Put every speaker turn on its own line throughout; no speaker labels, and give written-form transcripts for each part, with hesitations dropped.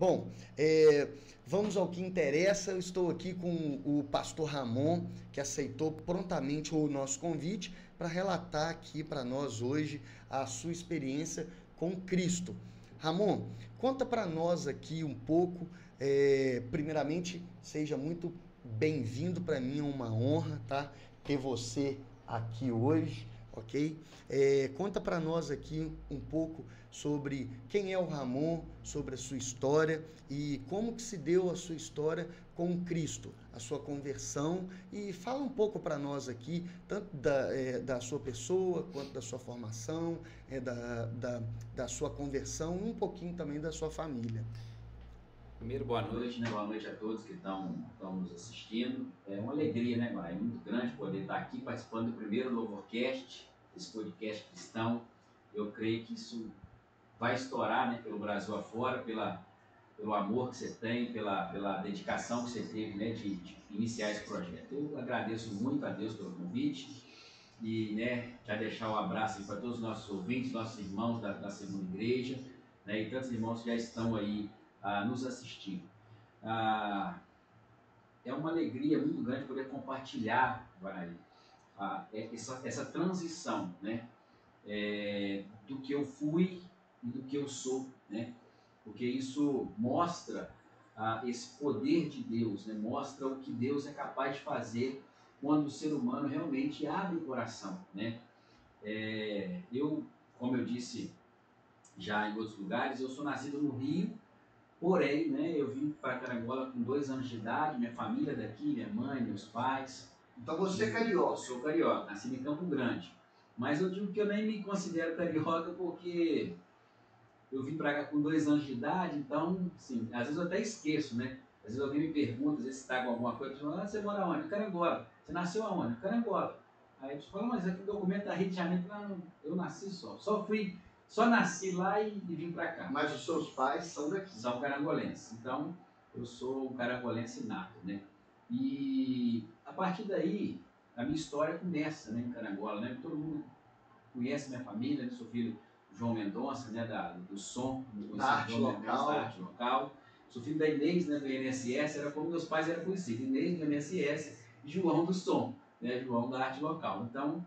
Bom, vamos ao que interessa. Eu estou aqui com o pastor Ramon, que aceitou prontamente o nosso convite para relatar aqui para nós hoje a sua experiência com Cristo. Ramon, conta para nós aqui um pouco. Primeiramente, seja muito bem-vindo. Para mim é uma honra, tá, ter você aqui hoje. Ok? Conta para nós aqui um pouco sobre quem é o Ramon, sobre a sua história e como que se deu a sua história com Cristo, a sua conversão, e fala um pouco para nós aqui, tanto da sua pessoa, quanto da sua formação, da sua conversão e um pouquinho também da sua família.
Primeiro, boa noite, né? Boa noite a todos que estão nos assistindo. É uma alegria, né, Maia? É muito grande poder estar aqui participando do primeiro Louvorcast, esse podcast cristão. Eu creio que isso vai estourar, né, pelo Brasil afora, pelo amor que você tem, pela dedicação que você teve, né, de iniciar esse projeto. Eu agradeço muito a Deus pelo convite e, né, já deixar um abraço para todos os nossos ouvintes, nossos irmãos da Segunda Igreja, né, e tantos irmãos que já estão aí nos assistindo. É uma alegria muito grande poder compartilhar, Guarani, essa transição, né, do que eu fui e do que eu sou, né, porque isso mostra esse poder de Deus, né, mostra o que Deus é capaz de fazer quando o ser humano realmente abre o coração, né. Como eu disse já em outros lugares, eu sou nascido no Rio. Porém, né, eu vim para Carangola com 2 anos de idade, minha família daqui, minha mãe, meus pais.
Então você é carioca?
Eu sou carioca, nasci em Campo Grande. Mas eu digo que eu nem me considero carioca porque eu vim para cá com 2 anos de idade, então, assim, às vezes eu até esqueço, né? Às vezes alguém me pergunta, às vezes se está com alguma coisa, eu falo, você mora onde? Carangola. Você nasceu aonde? Carangola. Aí eu falo, mas aqui o documento da Rio de Janeiro, eu nasci só nasci lá e vim para cá.
Mas os seus pais são daqui?
São carangolenses. Então, eu sou um carangolense nato, né? E a partir daí, a minha história começa, né, em Carangola, né? Todo mundo conhece minha família, né? Sou filho do João Mendonça, né, do som,
da arte
local. Sou filho da Inês, né, do INSS, era como meus pais eram conhecidos, Inês do INSS e João do som, né, João da arte local. Então,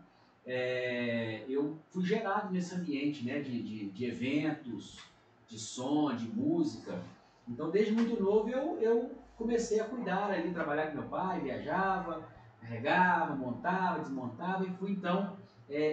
eu fui gerado nesse ambiente, né, de eventos, de som, de música. Então, desde muito novo, eu comecei a cuidar ali, trabalhar com meu pai, viajava, carregava, montava, desmontava e fui, então,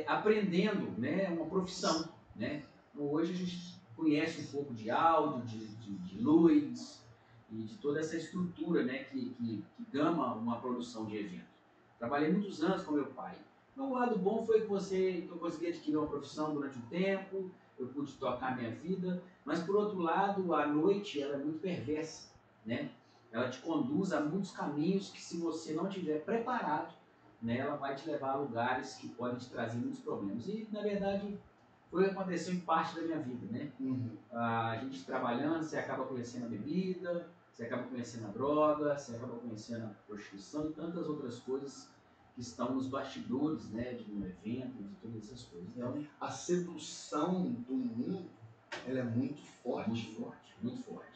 aprendendo, né, uma profissão, né. Hoje a gente conhece um pouco de áudio, de luz e de toda essa estrutura, né, que gama uma produção de evento. Trabalhei muitos anos com meu pai. O lado bom foi que eu consegui adquirir uma profissão durante um tempo, eu pude tocar minha vida, mas por outro lado, a noite ela é muito perversa, né? Ela te conduz a muitos caminhos que, se você não estiver preparado, né, ela vai te levar a lugares que podem te trazer muitos problemas. E, na verdade, foi o que aconteceu em parte da minha vida, né? A gente trabalhando, você acaba conhecendo a bebida, você acaba conhecendo a droga, você acaba conhecendo a prostituição e tantas outras coisas que estão nos bastidores, né, de um evento, de todas essas coisas. Então,
a sedução do mundo, ela é muito forte.
Muito forte, muito forte.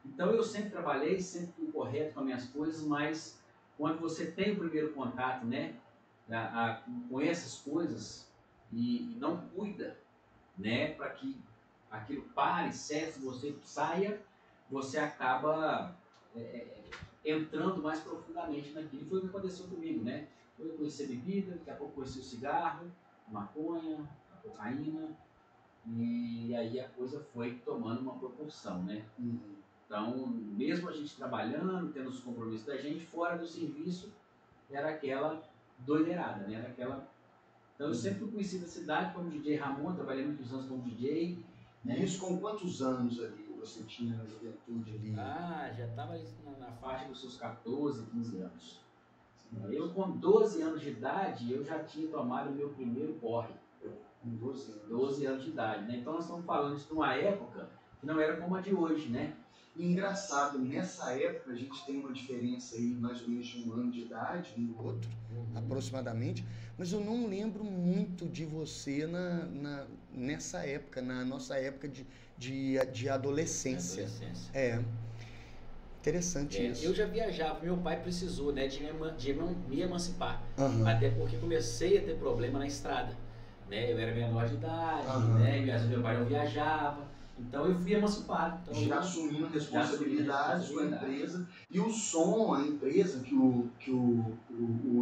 Então eu sempre trabalhei, sempre fui correto com as minhas coisas, mas quando você tem o primeiro contato, né, com essas coisas e não cuida, né, para que aquilo pare, cesse, você saia, você acaba entrando mais profundamente naquilo. E foi o que aconteceu comigo, né? Eu conheci a bebida, daqui a pouco conheci o cigarro, a maconha, a cocaína, e aí a coisa foi tomando uma proporção, né? Então, mesmo a gente trabalhando, tendo os compromissos da gente, fora do serviço, era aquela doideirada, né? Então eu sempre fui conhecido da cidade como DJ Ramon, trabalhei muitos anos como DJ.
Né? Isso com quantos anos ali você tinha na juventude ali?
Já estava na faixa dos seus 14, 15 anos. Eu, com 12 anos de idade, eu já tinha tomado o meu primeiro porre.
Com
12 anos de idade, né? Então nós estamos falando isso numa época que não era como a de hoje, né?
E engraçado, nessa época a gente tem uma diferença aí mais ou menos de 1 ano de idade, um do outro, aproximadamente, mas eu não lembro muito de você nessa época, na nossa época de de adolescência. Interessante isso.
Eu já viajava, meu pai precisou, né, de me emancipar.
Uhum.
Até porque comecei a ter problema na estrada. Né? Eu era menor de idade, né? Meu pai não viajava. Então eu fui emancipado. Então,
já assumindo responsabilidades com a empresa. E o som, a empresa que o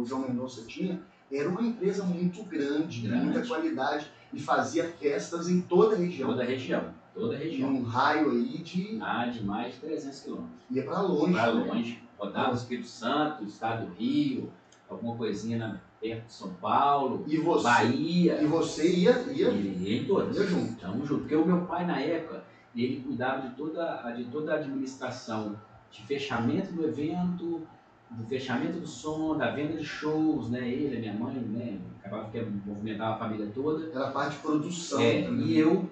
João Mendonça tinha, era uma empresa muito grande, muita qualidade, e fazia festas em toda a região.
Toda a região.
Num raio aí de
mais de 300 quilômetros.
Ia para longe.
Para longe. Rodava o Espírito Santo, o estado do Rio, alguma coisinha perto de São Paulo, Bahia.
E você ia
em todas.
Ia junto.
Estamos juntos. Porque o meu pai, na época, ele cuidava de toda a administração de fechamento do evento, do fechamento do som, da venda de shows, né? Ele, a minha mãe, né? Acabava que movimentava a família toda.
Era a parte de produção.
E eu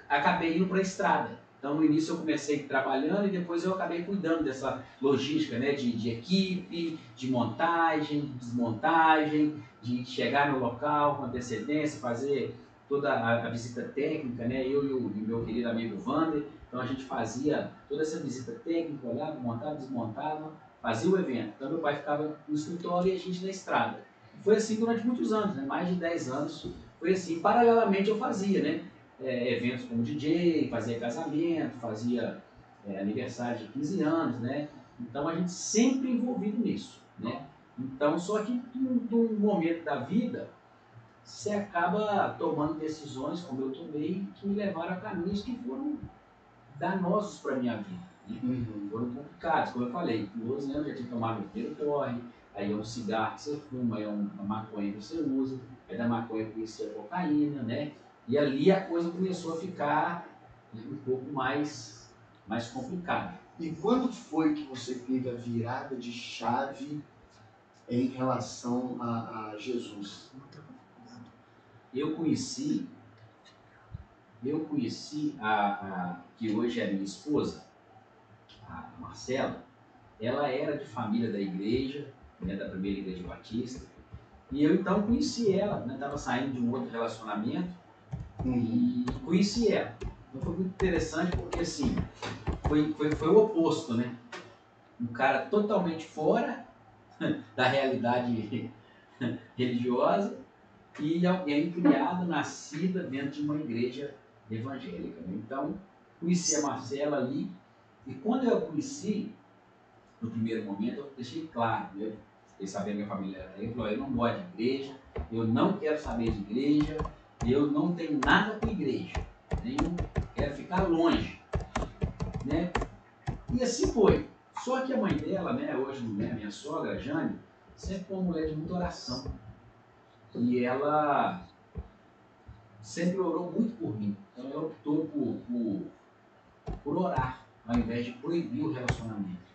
acabei indo para a estrada. Então, no início eu comecei trabalhando e depois eu acabei cuidando dessa logística, né? De equipe, de montagem, de desmontagem, de chegar no local com antecedência, fazer toda a visita técnica, né? Eu e o meu querido amigo Wander. Então, a gente fazia toda essa visita técnica, olhava, montava, desmontava, fazia o evento. Então, meu pai ficava no escritório e a gente na estrada. Foi assim durante muitos anos, né? Mais de 10 anos. Foi assim. Paralelamente eu fazia, né? Eventos como DJ, fazia casamento, fazia aniversário de 15 anos, né? Então a gente sempre envolvido nisso, né? Então, só que num momento da vida, você acaba tomando decisões, como eu tomei, que me levaram a caminhos que foram danosos para a minha vida, né? Foram complicados, como eu falei, com 12 anos eu já tinha tomado o primeiro porre, aí é um cigarro que você fuma, aí é uma maconha que você usa, aí da maconha eu conheci a cocaína, né? E ali a coisa começou a ficar um pouco mais complicada.
E quando foi que você teve a virada de chave em relação a Jesus?
Eu conheci a que hoje é minha esposa, a Marcela. Ela era de família da igreja, né, da primeira igreja batista. E eu então conheci ela, né? Estava saindo de um outro relacionamento. E conheci ela. Então foi muito interessante porque assim, foi o oposto, né? Um cara totalmente fora da realidade religiosa e alguém criado, nascida dentro de uma igreja evangélica, né? Então, conheci a Marcela ali e quando eu a conheci, no primeiro momento, eu deixei claro, né? Fiquei sabendo que a família era aí, falou, eu não gosto de igreja, eu não quero saber de igreja, eu não tenho nada com igreja, quero ficar longe, né? E assim foi. Só que a mãe dela, né, hoje, né, minha sogra, a Jane, sempre foi uma mulher de muita oração. E ela sempre orou muito por mim. Então ela optou por orar, ao invés de proibir o relacionamento.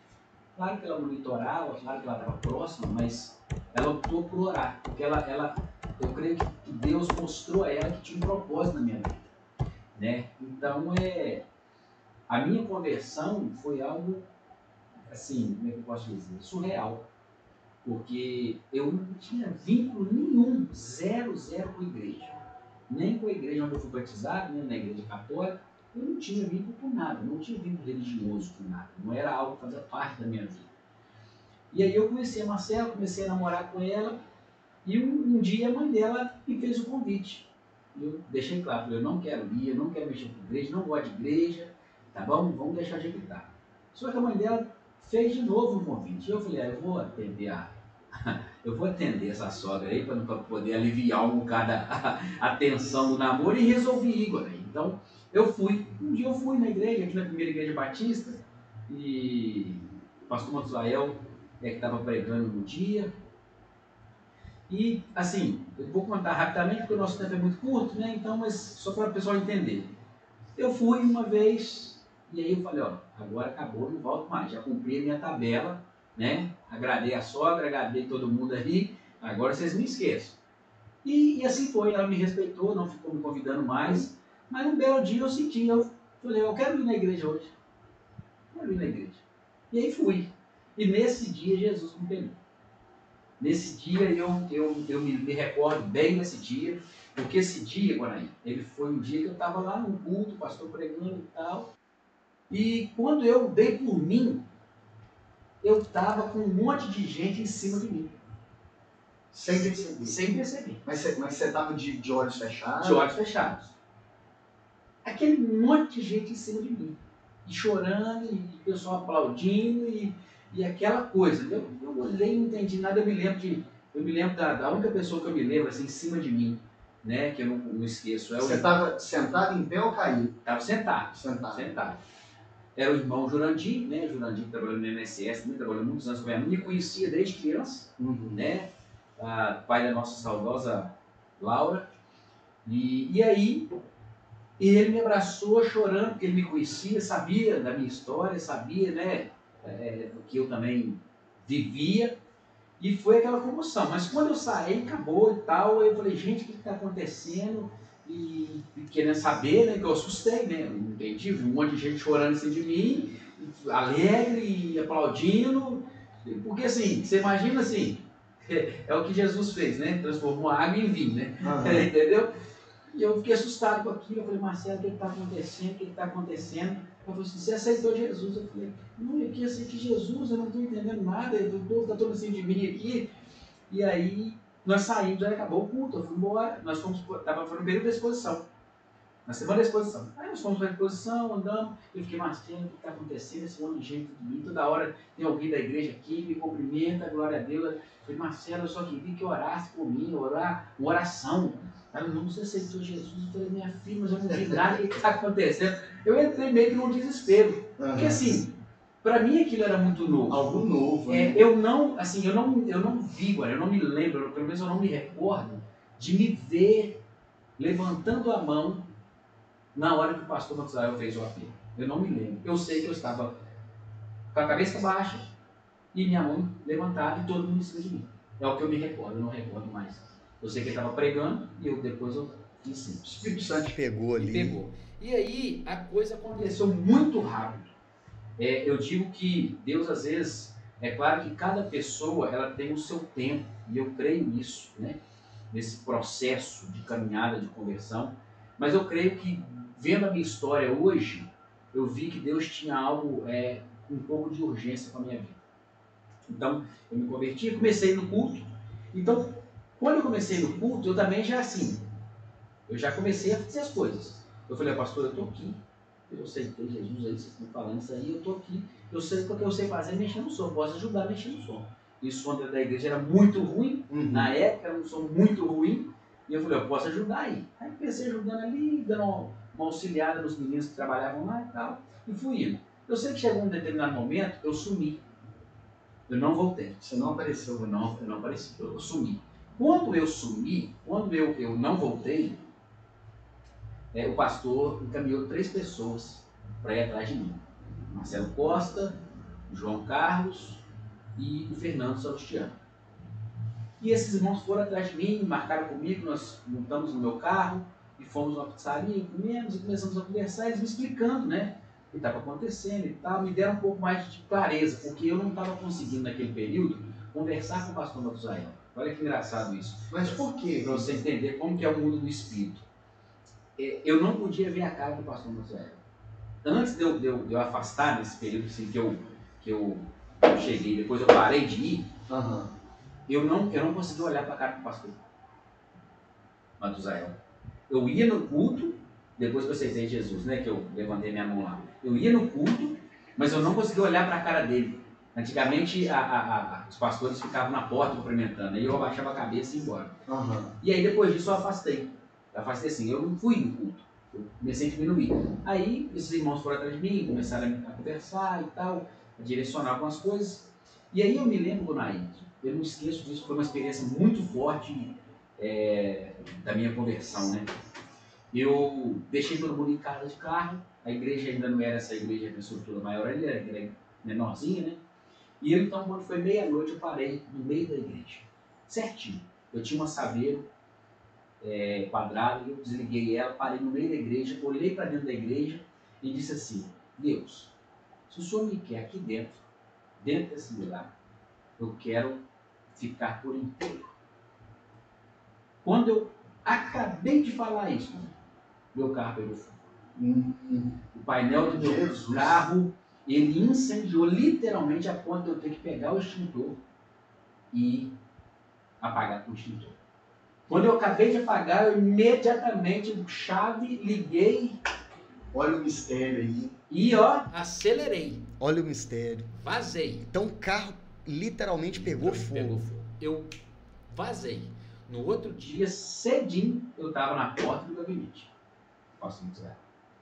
Claro que ela monitorava, claro que ela estava próxima, mas ela optou por orar, porque eu creio que Deus mostrou a ela que tinha um propósito na minha vida, né? Então, a minha conversão foi algo, assim, como é que eu posso dizer? Surreal. Porque eu não tinha vínculo nenhum, zero com a igreja. Nem com a igreja onde eu fui batizado, nem na igreja católica. Eu não tinha vínculo com nada, não tinha vínculo religioso com nada. Não era algo que fazia parte da minha vida. E aí eu conheci a Marcela, comecei a namorar com ela. E um dia a mãe dela me fez o convite. Eu deixei claro, eu não quero ir, eu não quero mexer com igreja, não gosto de igreja, tá bom? Vamos deixar de evitar. Só que a mãe dela fez de novo um convite. Eu falei, eu vou atender essa sogra aí para poder aliviar um bocado a tensão do namoro e resolvi ir, agora. Então, eu fui. Um dia eu fui na igreja, aqui na primeira igreja batista, e o pastor Matusael que estava pregando no dia. E, assim, eu vou contar rapidamente, porque o nosso tempo é muito curto, né? Então, mas só para o pessoal entender. Eu fui uma vez, e aí eu falei, ó, agora acabou, não volto mais. Já cumpri a minha tabela, né? Agradei a sogra, agradei todo mundo ali, agora vocês me esqueçam. E assim foi, ela me respeitou, não ficou me convidando mais, mas um belo dia eu senti, eu falei, eu quero ir na igreja hoje. Quero ir na igreja. E aí fui. E nesse dia Jesus me pegou. Nesse dia eu me recordo bem desse dia. Porque esse dia, Guaraí, ele foi um dia que eu estava lá no culto, o pastor pregando e tal. E quando eu dei por mim, eu estava com um monte de gente em cima de mim.
Sem perceber.
Sem perceber.
Mas você estava de olhos fechados?
De olhos fechados. Aquele monte de gente em cima de mim. E chorando, e o pessoal aplaudindo, e aquela coisa. Eu olhei e não entendi nada. Eu me lembro da única pessoa que eu me lembro assim, em cima de mim, né, que eu não esqueço.
Você estava sentado em pé ou caído?
Estava sentado.
Sentado.
Era o irmão Jurandir, né? Jurandir que trabalhou no INSS, também trabalhou muitos anos com a minha, me conhecia desde criança, né? Pai da nossa saudosa Laura. E aí, ele me abraçou chorando, porque ele me conhecia, sabia da minha história, sabia, né? Do que eu também vivia. E foi aquela comoção. Mas quando eu saí, acabou e tal, eu falei, gente, o que está acontecendo? E querendo saber, né, que eu assustei, né, eu não entendi, vi um monte de gente chorando assim de mim, alegre e aplaudindo, porque assim, você imagina assim, é o que Jesus fez, né, transformou a água em vinho, né, entendeu? E eu fiquei assustado com aquilo, eu falei, Marcelo, o que está acontecendo, o que está acontecendo? Ela falou assim, você aceitou Jesus? Eu falei, não, eu aceitei Jesus, eu não estou entendendo nada, o povo está todo assim de mim aqui, e aí nós saímos, aí acabou o culto, eu fui embora, nós foi no período da exposição, na semana da exposição. Aí nós fomos para a exposição, andamos, eu fiquei, Marcelo, o que está acontecendo? Esse monte de gente de mim, toda hora tem alguém da igreja aqui, me cumprimenta, glória a Deus. Eu falei, Marcelo, eu só queria que orasse por mim, orar, uma oração. Ela, não, você aceitou Jesus? Eu falei, minha filha, mas eu não vi nada, o que está acontecendo? Eu entrei meio que num desespero, porque assim, para mim aquilo era muito novo.
Algo novo, né?
Eu não vi, agora, eu não me lembro, pelo menos eu não me recordo de me ver levantando a mão na hora que o pastor Matusael fez o apelo. Eu não me lembro. Eu sei que eu estava com a cabeça baixa e minha mão levantada e todo mundo em cima de mim. É o que eu me recordo, eu não recordo mais. Eu sei que ele estava pregando e depois eu fiz sim.
O Espírito Santo pegou ali.
Pegou. E aí a coisa aconteceu muito rápido. Eu digo que Deus às vezes, é claro que cada pessoa ela tem o seu tempo, e eu creio nisso, né? Nesse processo de caminhada, de conversão, mas eu creio que, vendo a minha história hoje, eu vi que Deus tinha algo, um pouco de urgência com a minha vida. Então, eu me converti, comecei no culto. Então, quando eu comecei no culto, eu também já assim, eu já comecei a fazer as coisas. Eu falei, pastor, eu estou aqui, eu aceitei Jesus, aí vocês estão falando isso aí, eu estou aqui, eu sei porque eu sei fazer mexendo no som, posso ajudar a mexer no som. E o som da igreja era muito ruim, na época era um som muito ruim, e eu falei, eu posso ajudar aí. Aí comecei ajudando ali, dando uma auxiliada nos meninos que trabalhavam lá e tal, e fui indo. Eu sei que chegou um determinado momento, eu sumi. Eu não voltei.
Você não apareceu?
Eu não apareci, eu sumi. Quando eu sumi, quando eu não voltei, o pastor encaminhou 3 pessoas para ir atrás de mim. Marcelo Costa, João Carlos e o Fernando Salustiano. E esses irmãos foram atrás de mim, marcaram comigo, nós montamos no meu carro e fomos numa pizzaria, comemos e começamos a conversar, eles me explicando, né, o que estava acontecendo e tal, me deram um pouco mais de clareza, porque eu não estava conseguindo naquele período conversar com o pastor Matusael. Olha que engraçado isso.
Mas por quê?
Para você entender como que é o mundo do espírito. Eu não podia ver a cara do pastor Matusael. Antes de eu afastar nesse período assim, que eu cheguei, depois eu parei de ir, eu não conseguia olhar para a cara do pastor Matusael. Eu ia no culto, depois que eu aceitei Jesus, né, que eu levantei minha mão lá. Eu ia no culto, mas eu não conseguia olhar para a cara dele. Antigamente, os pastores ficavam na porta cumprimentando, aí eu abaixava a cabeça e ia embora. E aí depois disso eu afastei. Afastei assim, eu não fui no culto. Eu comecei a diminuir. Aí esses irmãos foram atrás de mim, começaram a conversar e tal, a direcionar algumas coisas. E aí eu me lembro, Naí, eu não esqueço disso, foi uma experiência muito forte da minha conversão, né? Eu deixei todo mundo em casa de carro, a igreja ainda não era essa igreja com estrutura maior, ali era menorzinha, né? E eu, então, quando foi meia-noite, eu parei no meio da igreja, certinho. Eu tinha uma saveiro quadrada, eu desliguei ela, parei no meio da igreja, olhei para dentro da igreja e disse assim, Deus, se o Senhor me quer aqui dentro desse lugar, eu quero ficar por inteiro. Quando eu Acabei de falar isso, meu carro pegou fogo. O painel do meu carro, ele incendiou literalmente a ponto de eu ter que pegar o extintor e apagar o extintor. Quando eu acabei de apagar, eu imediatamente, chave, liguei.
Olha o mistério aí.
E ó,
acelerei.
Olha o mistério.
Vazei.
Então o carro literalmente pegou fogo.
Pegou fogo. Eu vazei. No outro dia,
dia cedinho, eu estava na porta do gabinete. Posso dizer.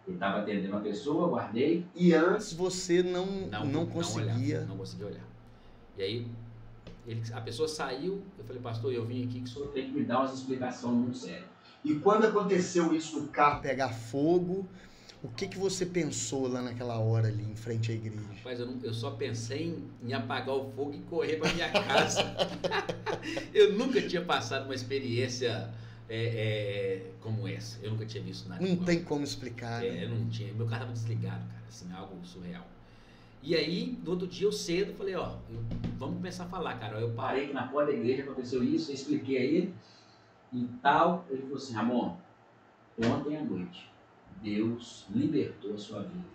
Ele estava atendendo uma pessoa, eu guardei.
E antes você não conseguia.
Não conseguia olhar. E aí, a pessoa saiu, eu falei, pastor, eu vim aqui que o senhor
Tem que me dar umas explicações muito sérias.
E quando aconteceu isso do carro pegar fogo, o que você pensou lá naquela hora ali, em frente à igreja?
Rapaz, eu só pensei em apagar o fogo e correr para minha casa. Eu nunca tinha passado uma experiência como essa. Eu nunca tinha visto nada.
Não tem como explicar. Né?
Não tinha. Meu carro estava desligado, cara. Assim, algo surreal. E aí, no outro dia, eu cedo, falei, vamos começar a falar, cara. Eu
Parei aqui na porta da igreja, aconteceu isso, eu expliquei a ele e tal. Ele falou assim, Ramon, ontem à noite, Deus libertou a sua vida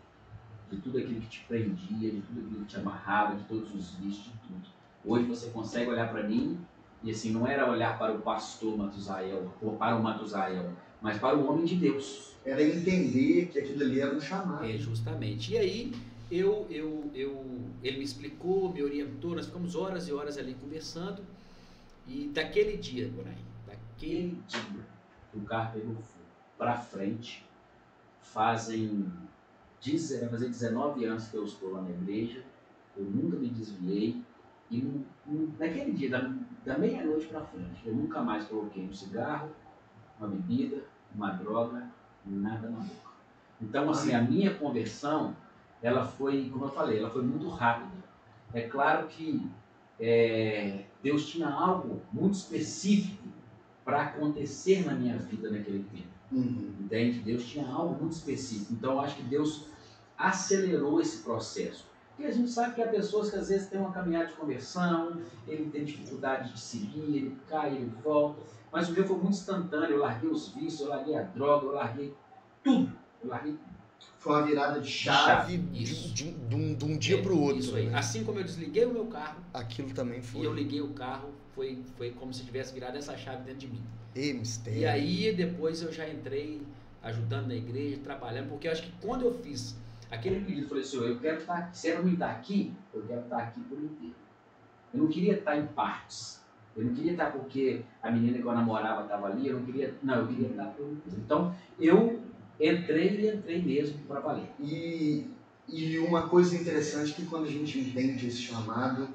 de tudo aquilo que te prendia, de tudo aquilo que te amarrava, de todos os vícios, de tudo. Hoje você consegue olhar para mim e assim, não era olhar para o pastor Matusael ou para o Matusael, mas para o homem de Deus.
Era entender que aquilo ali era um chamado.
Justamente. E aí, ele me explicou, me orientou, nós ficamos horas e horas ali conversando. E daquele dia, daquele dia,
o carro pegou fogo para frente. Vai fazer 19 anos que eu estou lá na igreja, eu nunca me desviei, e naquele dia, da meia-noite para frente, eu nunca mais coloquei um cigarro, uma bebida, uma droga, nada na boca. Então, assim, a minha conversão, ela foi, como eu falei, ela foi muito rápida. É claro que Deus tinha algo muito específico para acontecer na minha vida naquele tempo. Entende? Deus tinha algo muito específico. Então, eu acho que Deus acelerou esse processo. Porque a gente sabe que há pessoas que às vezes têm uma caminhada de conversão, ele tem dificuldade de seguir, ele cai, ele volta. Mas o meu foi muito instantâneo. Eu larguei os vícios, eu larguei a droga, eu larguei tudo.
Foi uma virada de chave de um dia para o outro.
Isso aí.
Né?
Assim como eu desliguei o meu carro,
aquilo também foi.
E eu liguei o carro, foi como se tivesse virado essa chave dentro de mim.
Mistério.
E aí depois eu já entrei ajudando na igreja, trabalhando, porque eu acho que quando eu fiz aquele pedido, eu falei, Senhor, eu quero estar aqui. Se era me dar aqui, eu quero estar aqui por inteiro. Eu não queria estar em partes. Eu não queria estar porque a menina que eu namorava estava ali, eu queria estar por inteiro. Então, eu entrei mesmo para valer.
E uma coisa interessante que quando a gente entende esse chamado,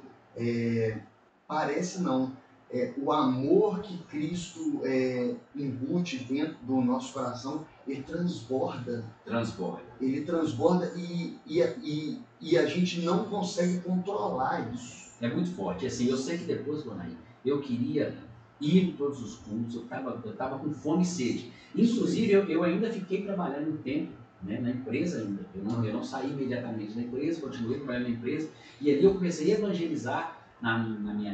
parece não, o amor que Cristo embute dentro do nosso coração, ele transborda. Ele transborda e a gente não consegue controlar isso.
É muito forte. Assim, eu sei que depois, Bonaí, eu queria ir em todos os cultos, eu tava com fome e sede. Inclusive, eu ainda fiquei trabalhando um tempo, né, na empresa ainda. Eu não saí imediatamente da empresa, continuei trabalhando na empresa. E ali eu comecei a evangelizar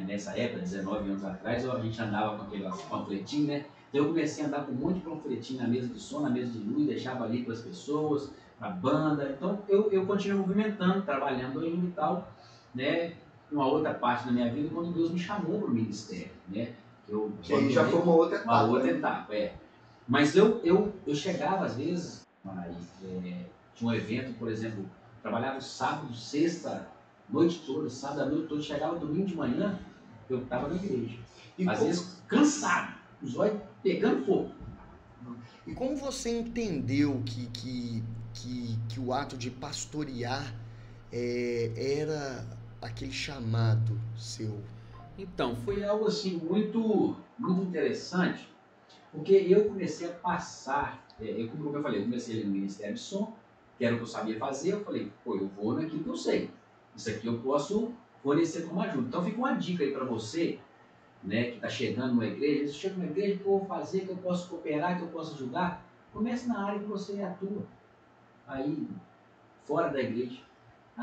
nessa época, 19 anos atrás, a gente andava com aqueles panfletinhos, né? Então eu comecei a andar com um monte de panfletinho na mesa de som, na mesa de luz, deixava ali para as pessoas, para a banda. Então eu continuei movimentando, trabalhando ainda e tal, né? Uma outra parte da minha vida, quando Deus me chamou para o ministério, né?
Que aí já foi uma outra etapa.
Uma outra etapa, Mas eu chegava às vezes, tinha um evento, por exemplo, trabalhava sábado, sexta, noite toda, sábado à noite toda, chegava domingo de manhã, eu estava na igreja. Às vezes cansado, os olhos pegando fogo.
E como você entendeu que o ato de pastorear era aquele chamado seu?
Então, foi algo assim muito, muito interessante, porque eu comecei a passar, como eu falei, eu comecei ali no Ministério de Som, que era o que eu sabia fazer, eu falei, eu vou naquilo que eu sei, isso aqui eu posso fornecer como ajuda. Então fica uma dica aí para você, né, que está chegando numa igreja, você chega numa igreja, o que eu vou fazer, que eu posso cooperar, que eu posso ajudar, comece na área que você atua, aí, fora da igreja.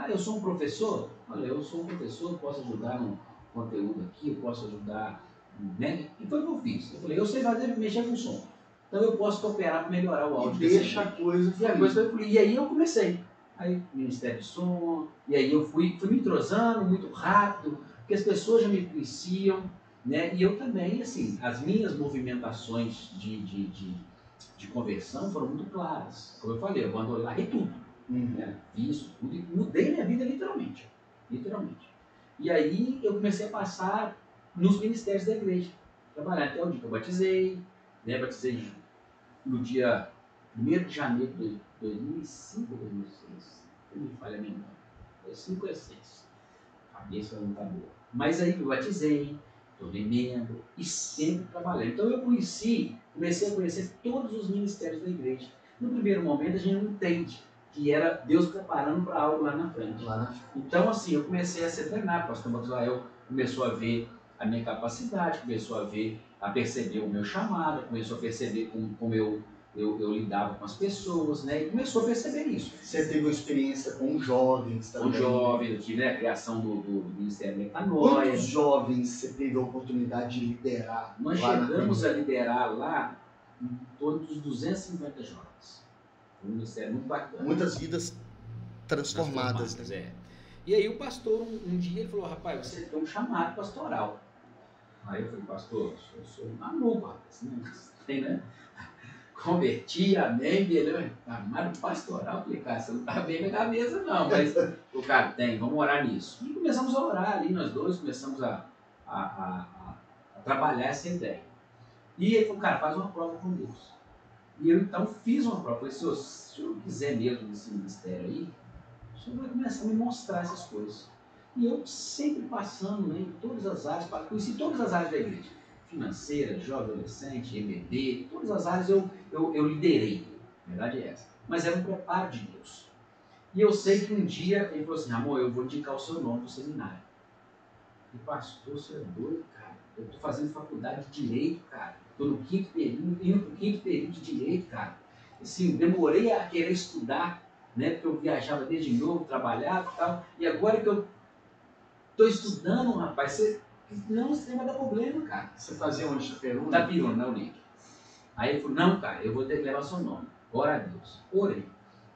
Eu sou um professor? Olha, eu sou um professor, posso ajudar no conteúdo aqui, eu posso ajudar, né? E foi o que eu fiz. Eu falei, eu sei mexer com som. Então eu posso cooperar para melhorar o áudio.
E deixa a coisa
fluir. E aí eu comecei. Aí Ministério de Som, e aí eu fui me entrosando muito rápido, porque as pessoas já me conheciam, né? E eu também, assim, as minhas movimentações de conversão foram muito claras. Como eu falei, eu abandonei, larguei tudo. Né? Fiz isso tudo e mudei minha vida literalmente. E aí eu comecei a passar nos ministérios da igreja, trabalhar até o dia que eu batizei, né? Batizei no dia 1º de janeiro de 2005 ou 2006, não me falha a memória, 5 ou 6, a cabeça não está boa. Mas aí eu batizei, tornei membro e sempre trabalhei. Então eu comecei a conhecer todos os ministérios da igreja. No primeiro momento a gente não entende que era Deus preparando para algo lá na frente. Então assim, eu comecei a ser treinado, o pastor Matusael começou a ver a minha capacidade, começou a perceber o meu chamado, começou a perceber como eu lidava com as pessoas, né? E começou a perceber isso.
Você teve uma experiência com jovens também.
Com jovens, eu tive, né, a criação do Ministério Metanoia.
Quantos jovens você teve a oportunidade de liderar?
Nós chegamos a liderar lá em torno dos 250 jovens. Um ministério muito bacana.
Muitas vidas transformadas.
Né? E aí o pastor, um dia, ele falou, rapaz,
você tem um chamado pastoral. Aí eu falei, pastor, eu sou um maluco, rapaz. Tem, né? Converti, amém, beleza. Chamado pastoral, falei, cara, você não tá bem na cabeça não, mas o cara tem, vamos orar nisso. E começamos a orar ali, nós dois começamos a trabalhar essa ideia. E ele falou, cara, faz uma prova com Deus. E eu então fiz uma prova, falei, se o senhor quiser mesmo esse ministério aí, o senhor vai começar a me mostrar essas coisas. E eu sempre passando, né, em todas as áreas, conheci todas as áreas da igreja. Financeira, jovem, adolescente, EBD, todas as áreas eu liderei, a verdade é essa. Mas era um preparo de Deus. E eu sei que um dia ele falou assim, Ramon, eu vou indicar o seu nome para o seminário. E pastor, você é doido, cara. Eu estou fazendo faculdade de Direito, cara. Estou no 5º período, indo para o 5º período de Direito, cara. Assim, demorei a querer estudar, né, porque eu viajava desde novo, trabalhava e tal. E agora que eu estou estudando, rapaz, você... Não, você vai dar problema, cara.
Você fazia onde? Itapiruna?
Itapiruna, na Unig. Aí ele falou, não, cara, eu vou ter que levar seu nome. Ora a Deus. Orei.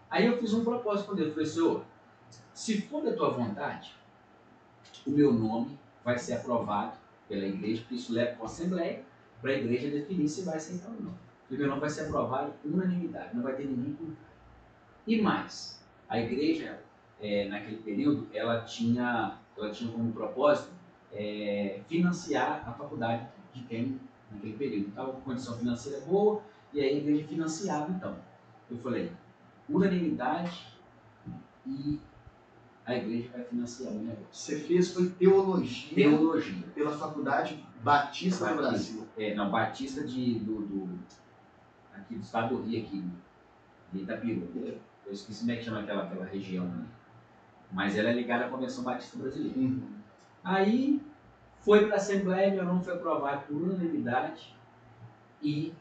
Aí eu fiz um propósito com Deus. Eu falei, Senhor, se for da tua vontade, o meu nome vai ser aprovado pela igreja, porque isso leva para a Assembleia, para a igreja definir se vai aceitar ou não. O meu nome vai ser aprovado por unanimidade, não vai ter ninguém por... E mais, a igreja, naquele período, ela tinha como propósito financiar a faculdade de quem naquele período estava com condição financeira boa, e aí a igreja financiava. Então eu falei, unanimidade, e a igreja vai financiar o negócio.
Você fez foi teologia pela Faculdade Batista do Brasil.
Não, Batista aqui do estado do Rio, aqui de Itapiruna. Eu esqueci como é que chama aquela região, né? Mas ela é ligada à Convenção Batista Brasileira. Aí foi para a Assembleia, meu nome foi aprovado por unanimidade e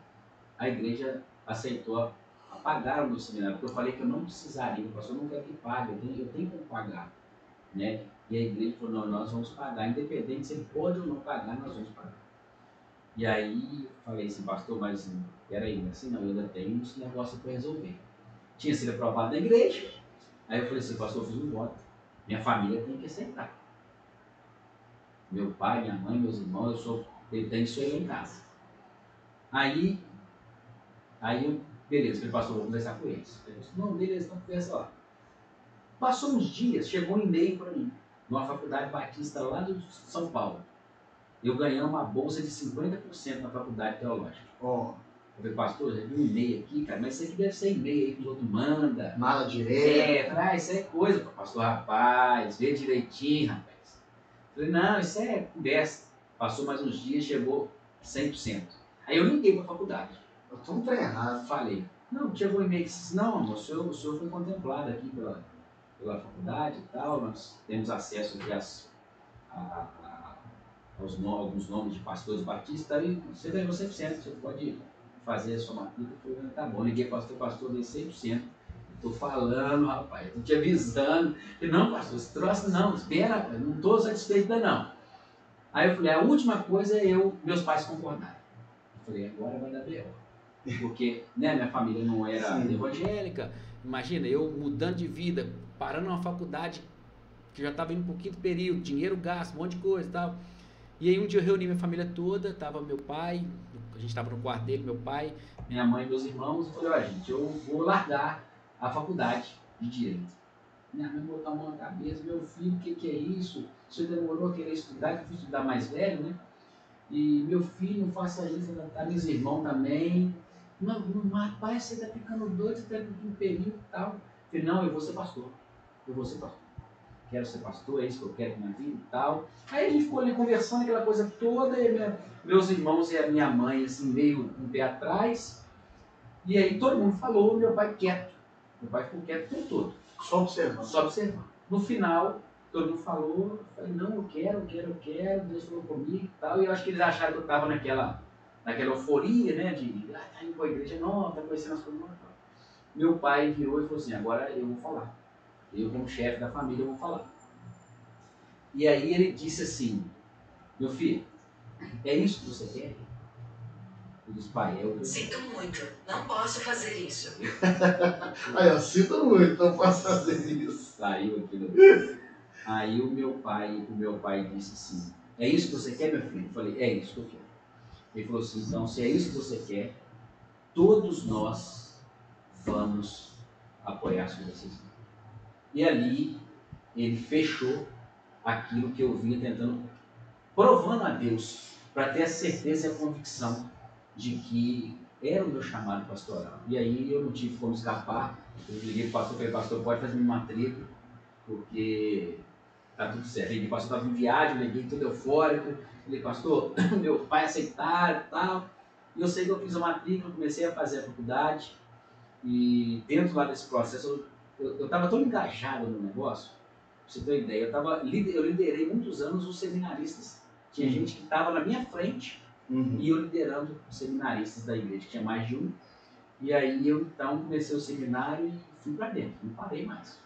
a igreja aceitou a pagar o meu seminário, porque eu falei que eu não precisaria, o pastor não quer que pague, eu tenho como pagar. Né? E a igreja falou, não, nós vamos pagar, independente se ele pode ou não pagar, nós vamos pagar. E aí eu falei assim, pastor, mas peraí, assim não, eu ainda tenho esse negócio para resolver. Tinha sido aprovado na igreja, aí eu falei assim, pastor, eu fiz um voto, minha família tem que aceitar. Meu pai, minha mãe, meus irmãos, eu tenho isso aí em casa. Aí eu, beleza, falei, pastor, vou conversar com eles. Ele disse, não, beleza, então conversa lá. Passou uns dias, chegou um e-mail para mim, numa faculdade batista lá de São Paulo. Eu ganhei uma bolsa de 50% na faculdade teológica. Eu falei, pastor, já vi um e-mail aqui, cara, mas isso aqui deve ser e-mail aí que os outros mandam.
Mala direta.
Isso é coisa, pastor, rapaz, vê direitinho, rapaz. Eu falei, não, isso é conversa. Passou mais uns dias, chegou 100%. Aí eu liguei para a faculdade.
Eu estou treinado.
Falei, não, chegou um e-mail que disse, não, amor, o senhor foi contemplado aqui pela faculdade e tal, nós temos acesso aqui alguns nomes de pastores batistas, e você ganhou 100%, você pode fazer a sua matrícula. Eu falei, tá bom, liguei para o pastor, dei 100%. Estou falando, rapaz, estou te avisando. Eu, não, pastor, esse troço não, espera, rapaz, não estou satisfeito ainda não. Aí eu falei, a última coisa é meus pais concordarem. Eu falei, agora vai dar B.O. porque né, minha família não era
evangélica. Imagina, eu mudando de vida, parando uma faculdade que já estava indo para o 5º período, dinheiro gasto, um monte de coisa e tal. E aí um dia eu reuni minha família toda, tava meu pai, a gente estava no quarto dele, meu pai,
minha mãe e meus irmãos, e falei, ó, gente, eu vou largar a faculdade de Direito. Minha mãe botou a mão na cabeça, meu filho, o que é isso? Você demorou a querer estudar, que eu fui estudar mais velho, né? E meu filho, não faça isso, tá meus irmãos também. Não, rapaz, você tá ficando doido, você tá no período e tal. Eu falei, não, eu vou ser pastor. Eu vou ser pastor. Quero ser pastor, é isso que eu quero na minha vida e tal. Aí a gente ficou ali conversando, aquela coisa toda, e meus irmãos e a minha mãe, assim, meio um pé atrás. E aí todo mundo falou, meu pai quieto. Meu pai ficou quieto o tempo todo.
Só observando.
Só observando. No final, todo mundo falou, eu falei, não, eu quero, Deus falou comigo e tal. E eu acho que eles acharam que eu estava naquela euforia, né, de tá indo para a igreja nova, tá conhecendo as coisas novas. Meu pai virou e falou assim, agora eu vou falar. Eu, como chefe da família, eu vou falar. E aí ele disse assim, meu filho, é isso que você quer? Eu disse, pai, eu...
Sinto muito, não posso fazer isso.
Aí, eu sinto muito, não posso fazer isso.
Saiu aquilo. Aí o meu pai disse assim, é isso que você quer, meu filho? Eu falei, é isso que eu quero. Ele falou assim, então, se é isso que você quer, todos nós vamos apoiar as coisas. E ali, ele fechou aquilo que eu vinha tentando, provando a Deus, para ter a certeza e a convicção de que era o meu chamado pastoral. E aí eu não tive como escapar. Eu liguei para o pastor, falei, pastor, pode fazer minha matrícula, porque tá tudo certo. Liguei, pastor, estava em viagem, liguei todo eufórico. Falei, pastor, meu pai aceitaram e tal. E eu sei que eu fiz a matrícula, comecei a fazer a faculdade. E dentro lá desse processo, eu estava tão engajado no negócio, pra você ter uma ideia, eu liderei muitos anos os seminaristas. Tinha gente que estava na minha frente e eu liderando os seminaristas da igreja, tinha mais de um. E aí eu então comecei o seminário e fui para dentro, não parei mais.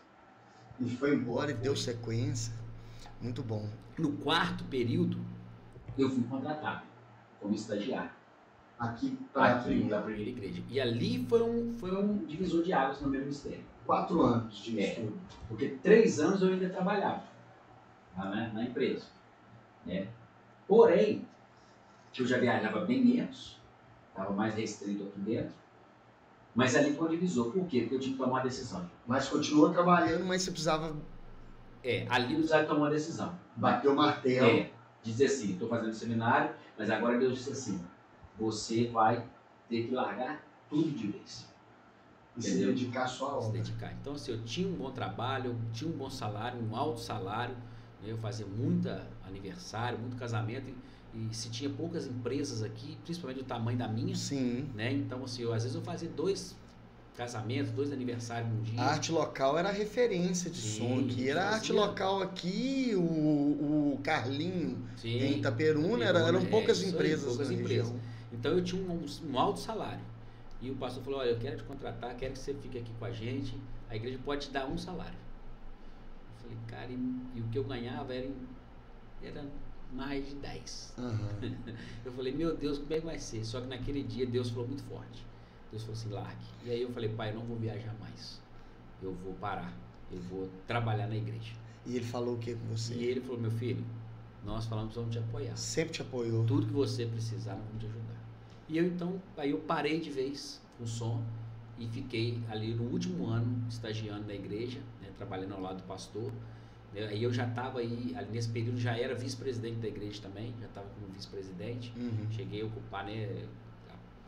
E foi embora e deu sequência. Muito bom.
No 4º período,
eu fui contratado como estagiário.
Aqui para
a primeira igreja. E ali foi um divisor de águas no meu ministério.
4 anos de
estudo. Porque 3 anos eu ainda trabalhava na empresa. Né? Porém, eu já viajava bem menos, estava mais restrito aqui dentro. Mas ali foi um divisor. Por quê? Porque eu tinha que tomar uma decisão.
Mas continuou trabalhando, mas você precisava...
ali eu precisava tomar uma decisão.
Bater o martelo.
Dizer assim, estou fazendo seminário, mas agora Deus disse assim, você vai ter que largar tudo de vez.
E se dedicar só à obra.
Se dedicar. Então, assim, eu tinha um bom trabalho, eu tinha um bom salário, um alto salário, né? Eu fazia muito aniversário, muito casamento, e se tinha poucas empresas aqui, principalmente do tamanho da minha,
sim,
né? Então, assim, às vezes eu fazia 2 casamentos, 2 aniversários num dia.
A Arte Local era a referência de som aqui. Era a Arte Local aqui, o Carlinho em Itaperuna, eram poucas empresas na região.
Então eu tinha um alto salário. E o pastor falou, olha, eu quero te contratar, quero que você fique aqui com a gente, a igreja pode te dar um salário. Eu falei, cara, e o que eu ganhava era mais de 10.
Uhum.
Eu falei, meu Deus, como é que vai ser? Só que naquele dia Deus falou muito forte. Deus falou assim, largue. E aí eu falei, pai, eu não vou viajar mais. Eu vou parar. Eu vou trabalhar na igreja.
E ele falou o que com você?
E ele falou, meu filho, nós falamos que vamos te apoiar.
Sempre te apoiou.
Tudo que você precisar, nós vamos te ajudar. E eu então, aí eu parei de vez com o som e fiquei ali no último ano estagiando na igreja, né, trabalhando ao lado do pastor. Aí eu já estava aí, ali nesse período já era vice-presidente da igreja também, já estava como vice-presidente.
Uhum.
Cheguei a ocupar, né,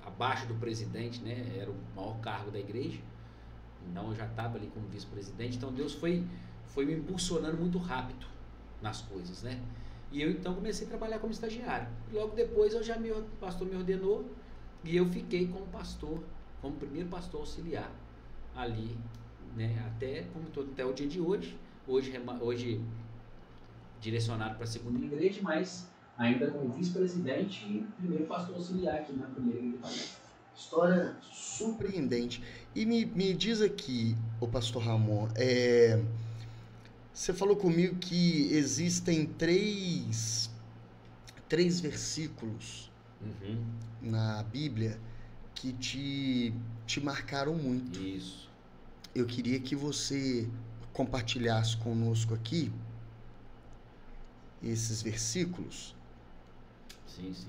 abaixo do presidente, né, era o maior cargo da igreja. Então eu já estava ali como vice-presidente. Então Deus foi me impulsionando muito rápido nas coisas, né? E eu então comecei a trabalhar como estagiário. Logo depois o pastor me ordenou e eu fiquei como pastor, como primeiro pastor auxiliar ali, né? Até o dia de hoje. Hoje direcionado para a segunda igreja, mas ainda como vice-presidente e primeiro pastor auxiliar aqui na primeira igreja.
História surpreendente. E me diz aqui, o pastor Ramon, você falou comigo que existem três versículos na Bíblia que te marcaram muito.
Isso.
Eu queria que você compartilhasse conosco aqui esses versículos.
Sim, sim.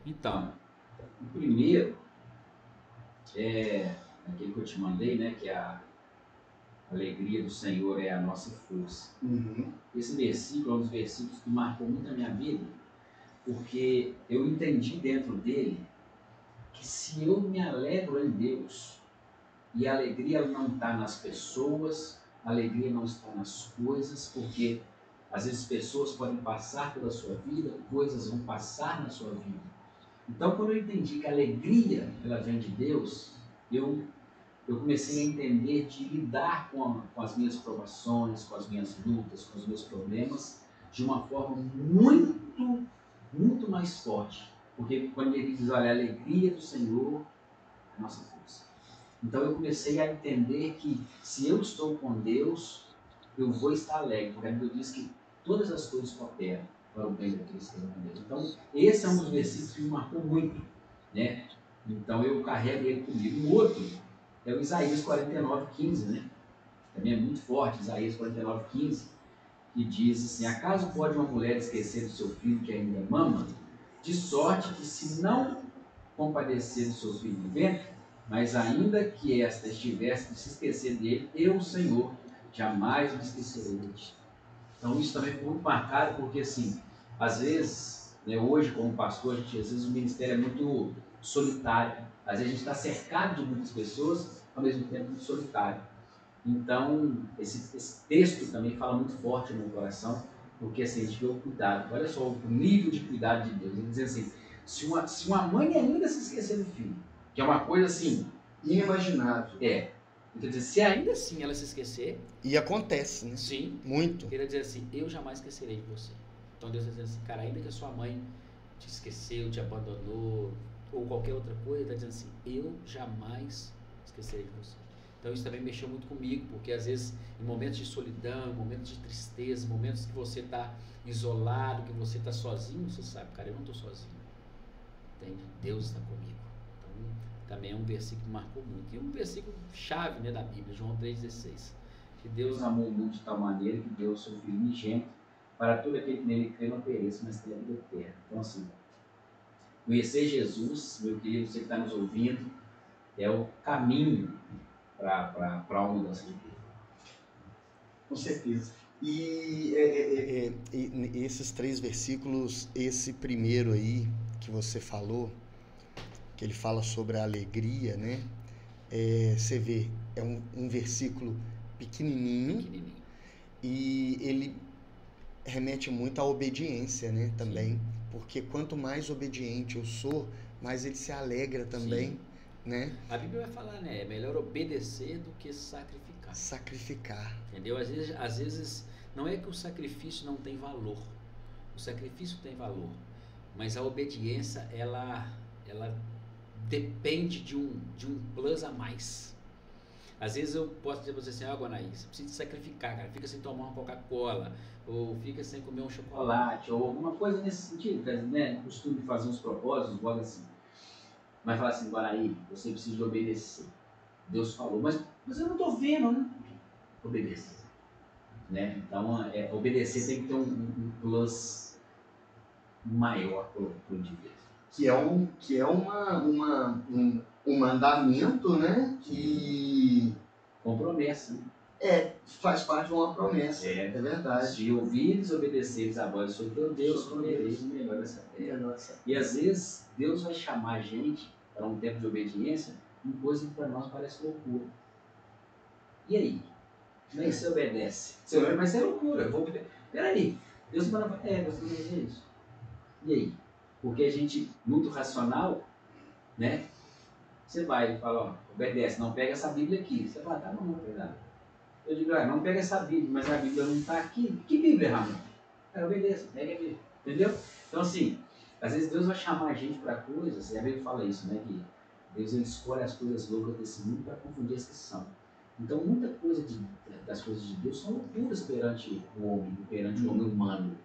Então, o primeiro é aquele que eu te mandei, né? Que a alegria do Senhor é a nossa força. Esse versículo é um dos versículos que marcou muito a minha vida, porque eu entendi dentro dele que se eu me alegro em Deus, e a alegria não está nas pessoas, a alegria não está nas coisas, porque às vezes pessoas podem passar pela sua vida, coisas vão passar na sua vida. Então, quando eu entendi que a alegria ela vem de Deus, eu comecei a entender de lidar com as minhas provações, com as minhas lutas, com os meus problemas, de uma forma muito, muito mais forte. Porque quando ele diz, olha, a alegria do Senhor é a nossa força. Então eu comecei a entender que se eu estou com Deus, eu vou estar alegre. Porque a Bíblia diz que todas as coisas cooperam para o bem daqueles que estão com Deus. Então esse é um dos versículos que me marcou muito, né? Então eu carrego ele comigo. O outro é o Isaías 49:15, né? Também é muito forte, Isaías 49:15, que diz assim: acaso pode uma mulher esquecer do seu filho que ainda mama? De sorte que se não compadecer do seu filho no ventre, mas ainda que esta estivesse de se esquecer dele, eu, Senhor, jamais me esquecerei de ti. Então isso também foi muito marcado, porque assim, às vezes, né, hoje como pastor, às vezes o ministério é muito solitário. Às vezes a gente está cercado de muitas pessoas, ao mesmo tempo muito solitário. Então, esse texto também fala muito forte no meu coração, porque assim, a gente vê o cuidado. Olha só o nível de cuidado de Deus. Ele diz assim, se uma mãe ainda se esquecer do filho, que é uma coisa assim,
Inimaginável.
é. Quer dizer, se ainda assim ela se esquecer...
E acontece, né?
Sim.
Muito.
Eu queria dizer assim, eu jamais esquecerei de você. Então Deus está dizendo assim, cara, ainda que a sua mãe te esqueceu, te abandonou, ou qualquer outra coisa, está dizendo assim, eu jamais esquecerei de você. Então isso também mexeu muito comigo, porque às vezes em momentos de solidão, em momentos de tristeza, momentos que você está isolado, que você está sozinho, você sabe, cara, eu não estou sozinho. Entende? Deus está comigo. Então também é um versículo que marcou muito. E um versículo chave, né, da Bíblia, João 3,16. Que Deus amou o mundo de tal maneira que deu o seu Filho unigênito para todo aquele que nele crê não pereça, mas tenha vida eterna. Então assim, conhecer Jesus, meu querido, você que está nos ouvindo, é o caminho para uma mudança de vida.
Com certeza. E esses 3 versículos, esse primeiro aí que você falou, que ele fala sobre a alegria, né? Você vê, é um versículo pequenininho e ele remete muito à obediência, né? Também. Sim. Porque quanto mais obediente eu sou, mais ele se alegra também. Sim. Né?
A Bíblia vai falar, né? É melhor obedecer do que sacrificar.
Sacrificar.
Entendeu? Às vezes não é que o sacrifício não tem valor. O sacrifício tem valor. Mas a obediência, ela depende de um plus a mais. Às vezes eu posso dizer para você assim, Guanaí, você precisa sacrificar, cara. Fica sem tomar uma Coca-Cola, ou fica sem comer um chocolate,
ou alguma coisa nesse sentido, né? Costume fazer uns propósitos, bora assim. Mas fala assim, Guaraí, você precisa de obedecer. Deus falou, mas eu não estou vendo, né? Obedeça. Né? Então, obedecer tem que ter um plus maior para o indivíduo.
Que é um mandamento, né? Que...
Com promessa, né?
Faz parte de uma promessa. É verdade.
Se ouvires e obedeceres a voz do seu teu Deus, comereis o melhor dessa terra. E às vezes, Deus vai chamar a gente para um tempo de obediência em coisa que para nós parece loucura. E aí? Como é que você obedece? Você obedece, mas isso é loucura. Peraí, Deus manda Deus manda fazer isso. E aí? Porque a gente, muito racional, né? Você vai e fala, ó, obedece, não pega essa Bíblia aqui. Você fala, tá, não vou pegar. Eu digo, não pega essa Bíblia, mas a Bíblia não está aqui. Que Bíblia, Ramon? Obedeça, pega a Bíblia. Entendeu? Então, assim, às vezes Deus vai chamar a gente para coisas, e a Bíblia fala isso, né? Que Deus ele escolhe as coisas loucas desse mundo para confundir as que são. Então, muita coisa das coisas de Deus são loucuras perante o homem humano.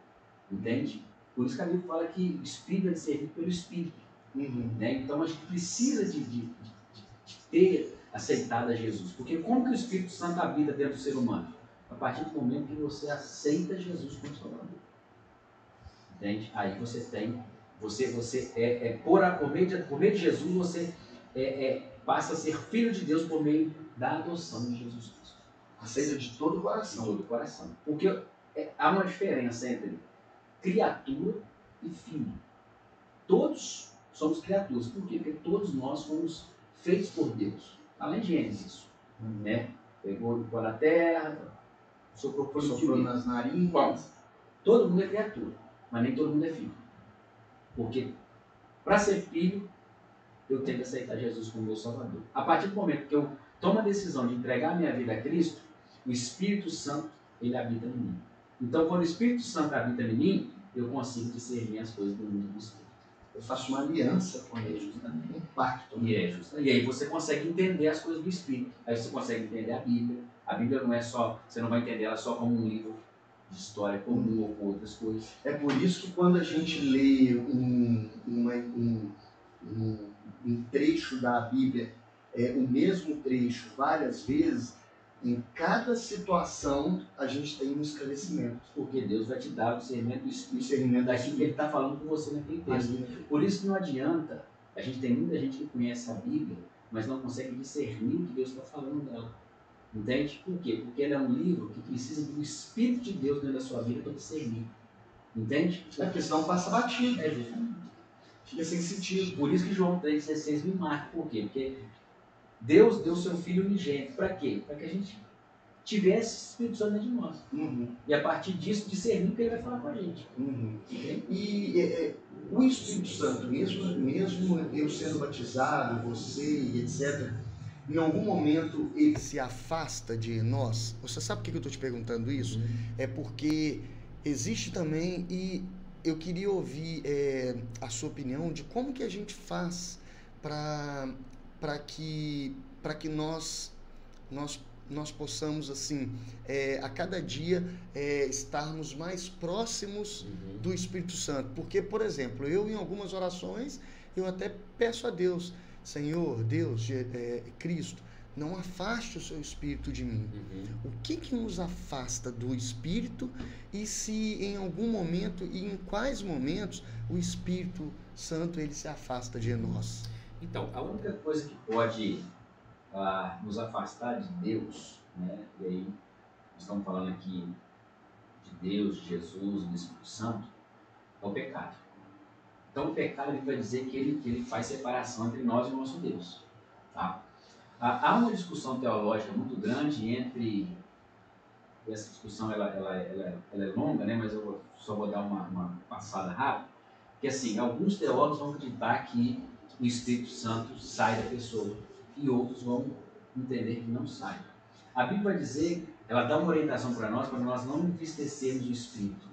Entende? Por isso que a Bíblia fala que o Espírito é servido pelo Espírito.
Né? Então a gente precisa de ter aceitado a Jesus. Porque como que o Espírito Santo habita dentro do ser humano? A partir do momento que você aceita Jesus como Salvador. Entende? Aí você tem, por meio de Jesus, você passa a ser filho de Deus por meio da adoção de Jesus Cristo.
Aceita de todo o coração.
De todo o coração. Porque há uma diferença entre criatura e filho. Todos somos criaturas. Por quê? Porque todos nós fomos feitos por Deus. Além de Gênesis, né? Pegou da terra, soprou
nas narinas.
Bom, todo mundo é criatura, mas nem todo mundo é filho. Porque para ser filho, eu tenho que aceitar Jesus como meu Salvador. A partir do momento que eu tomo a decisão de entregar a minha vida a Cristo, o Espírito Santo, ele habita em mim. Então, quando o Espírito Santo habita em mim, eu consigo discernir as coisas do mundo do Espírito.
Eu faço uma aliança com ele, justamente, um pacto.
E aí você consegue entender as coisas do Espírito. Aí você consegue entender a Bíblia. A Bíblia não é só, você não vai entender ela só como um livro de história comum ou com outras coisas.
É por isso que quando a gente lê um trecho da Bíblia, o mesmo trecho várias vezes, em cada situação a gente tem um esclarecimento.
Porque Deus vai te dar o discernimento do Espírito,
Discernimento
daquilo que Ele está falando com você naquele texto. Por isso que não adianta, a gente tem muita gente que conhece a Bíblia, mas não consegue discernir o que Deus está falando dela. Entende? Por quê? Porque ele é um livro que precisa do Espírito de Deus dentro da sua vida para discernir. Entende?
Porque senão passa batido.
Justamente.
Fica sem sentido.
Por isso que João 3,16 me marca. Por quê? Porque Deus deu seu Filho unigênito. Para quê? Para que a gente tivesse esse Espírito Santo dentro de nós. E a partir disso discernir o que ele vai falar com a gente.
E o Espírito Santo, mesmo eu sendo batizado, você e etc., em algum momento ele se afasta de nós. Você sabe por que eu estou te perguntando isso? É porque existe também, e eu queria ouvir a sua opinião de como que a gente faz para que nós possamos, assim, a cada dia estarmos mais próximos do Espírito Santo. Porque, por exemplo, eu em algumas orações, eu até peço a Deus, Senhor, Deus, Cristo, não afaste o seu Espírito de mim. O que nos afasta do Espírito e se em algum momento e em quais momentos o Espírito Santo ele se afasta de nós?
Então, a única coisa que pode nos afastar de Deus, né? E aí nós estamos falando aqui de Deus, de Jesus, do Espírito Santo, é o pecado. Então o pecado ele vai dizer que ele faz separação entre nós e o nosso Deus. Tá? Há uma discussão teológica muito grande entre, essa discussão ela é longa, né? Mas eu só vou dar uma passada rápida, que assim, alguns teólogos vão acreditar que o Espírito Santo sai da pessoa e outros vão entender que não sai. A Bíblia vai dizer, ela dá uma orientação para nós não entristecermos o Espírito.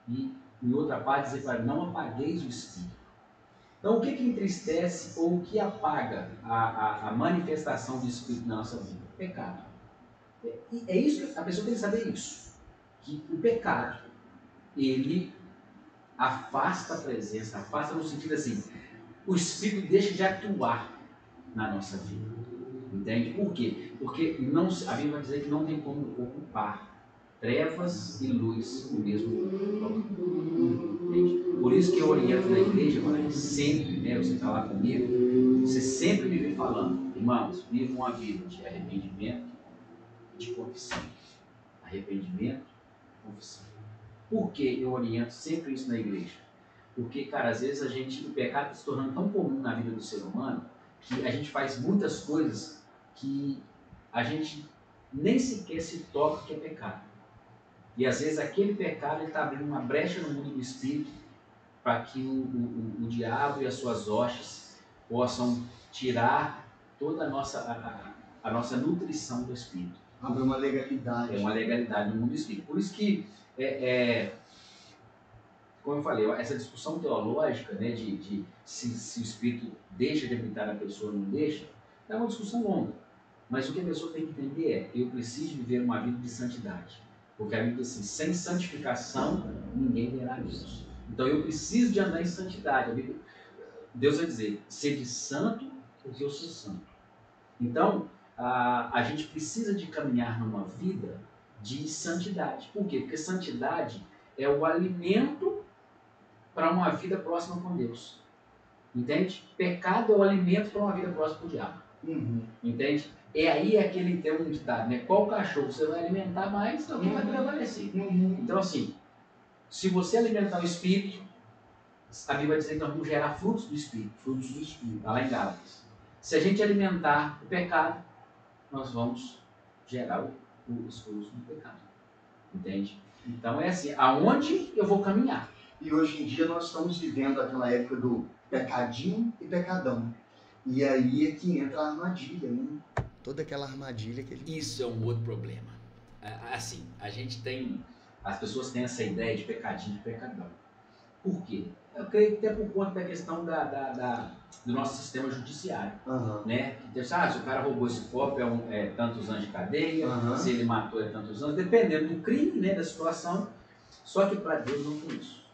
E em outra parte dizer para não apagueis o Espírito. Então o que entristece ou o que apaga a manifestação do Espírito na nossa vida? Pecado. É isso que a pessoa tem que saber isso. Que o pecado, ele afasta a presença, afasta no sentido assim, o Espírito deixa de atuar na nossa vida. Entende? Por quê? Porque a Bíblia vai dizer que não tem como ocupar trevas e luz no mesmo tempo. Por isso que eu oriento na igreja, mas sempre, né, você está lá comigo, você sempre me vem falando, irmãos, vivam uma vida de arrependimento e de confissão. Arrependimento e confissão. Por que eu oriento sempre isso na igreja? Porque, cara, às vezes o pecado está se tornando tão comum na vida do ser humano que a gente faz muitas coisas que a gente nem sequer se toca que é pecado. E às vezes aquele pecado está abrindo uma brecha no mundo do Espírito para que o diabo e as suas hostes possam tirar toda a nossa nutrição do Espírito.
Abre uma legalidade.
É uma legalidade no mundo do Espírito. Por isso que, como eu falei, essa discussão teológica, né, de se o Espírito deixa de habitar a pessoa ou não deixa, é uma discussão longa. Mas o que a pessoa tem que entender é, eu preciso viver uma vida de santidade. Porque a Bíblia diz assim, sem santificação, ninguém verá Deus. Então eu preciso de andar em santidade.
Deus vai dizer, sede santo, porque eu sou santo. Então, a gente precisa de caminhar numa vida de santidade. Por quê? Porque santidade é o alimento para uma vida próxima com Deus. Entende? Pecado é o alimento para uma vida próxima com o diabo. Entende? Aí aquele tem um ditado, né? Qual cachorro você vai alimentar mais, é o que vai prevalecer. Então, assim, se você alimentar o espírito, a Bíblia vai dizer que nós vamos gerar frutos do espírito. Frutos do espírito, está lá em Gálatas. Se a gente alimentar o pecado, nós vamos gerar os frutos do pecado. Entende? Então é assim, aonde eu vou caminhar?
E hoje em dia nós estamos vivendo aquela época do pecadinho e pecadão. E aí é que entra a armadilha, né? Toda aquela armadilha que ele...
Isso é um outro problema. Assim, a gente tem...
As pessoas têm essa ideia de pecadinho e pecadão. Por quê? Eu creio que até por conta da questão do nosso sistema judiciário. Né? Se o cara roubou esse copo, é tantos anos de cadeia, se ele matou, é tantos anos, dependendo do crime, né, da situação. Só que para Deus não foi isso.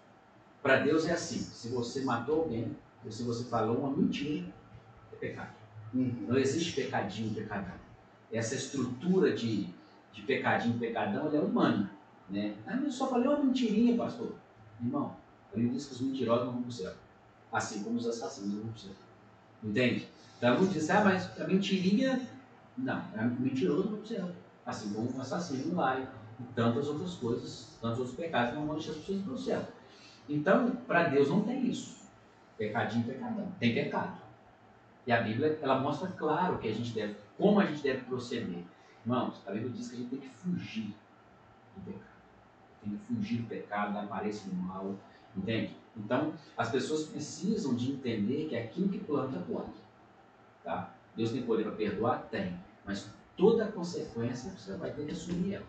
Para Deus é assim, se você matou alguém, ou se você falou uma mentira, é pecado. Não existe pecadinho e pecadão. Essa estrutura de pecadinho e pecadão, ela é humana. Né? Eu só falei uma mentirinha, pastor. Irmão, a Bíblia diz que os mentirosos não vão para o céu. Assim como os assassinos não vão para o céu. Entende? Então, muitos dizem, mas a mentirinha... Não, o mentiroso não vai para o céu. Assim como o assassino lá e tantas outras coisas, tantos outros pecados que não vão deixar as pessoas para o céu. Então, para Deus não tem isso. Pecadinho e pecadão. Tem pecado. E a Bíblia, ela mostra claro que como a gente deve proceder. Irmãos, a Bíblia diz que a gente tem que fugir do pecado. Tem que fugir do pecado, da aparência do mal. Entende? Então, as pessoas precisam de entender que aquilo que planta, colhe. Tá? Deus tem poder para perdoar? Tem. Mas toda a consequência você vai ter que assumir ela.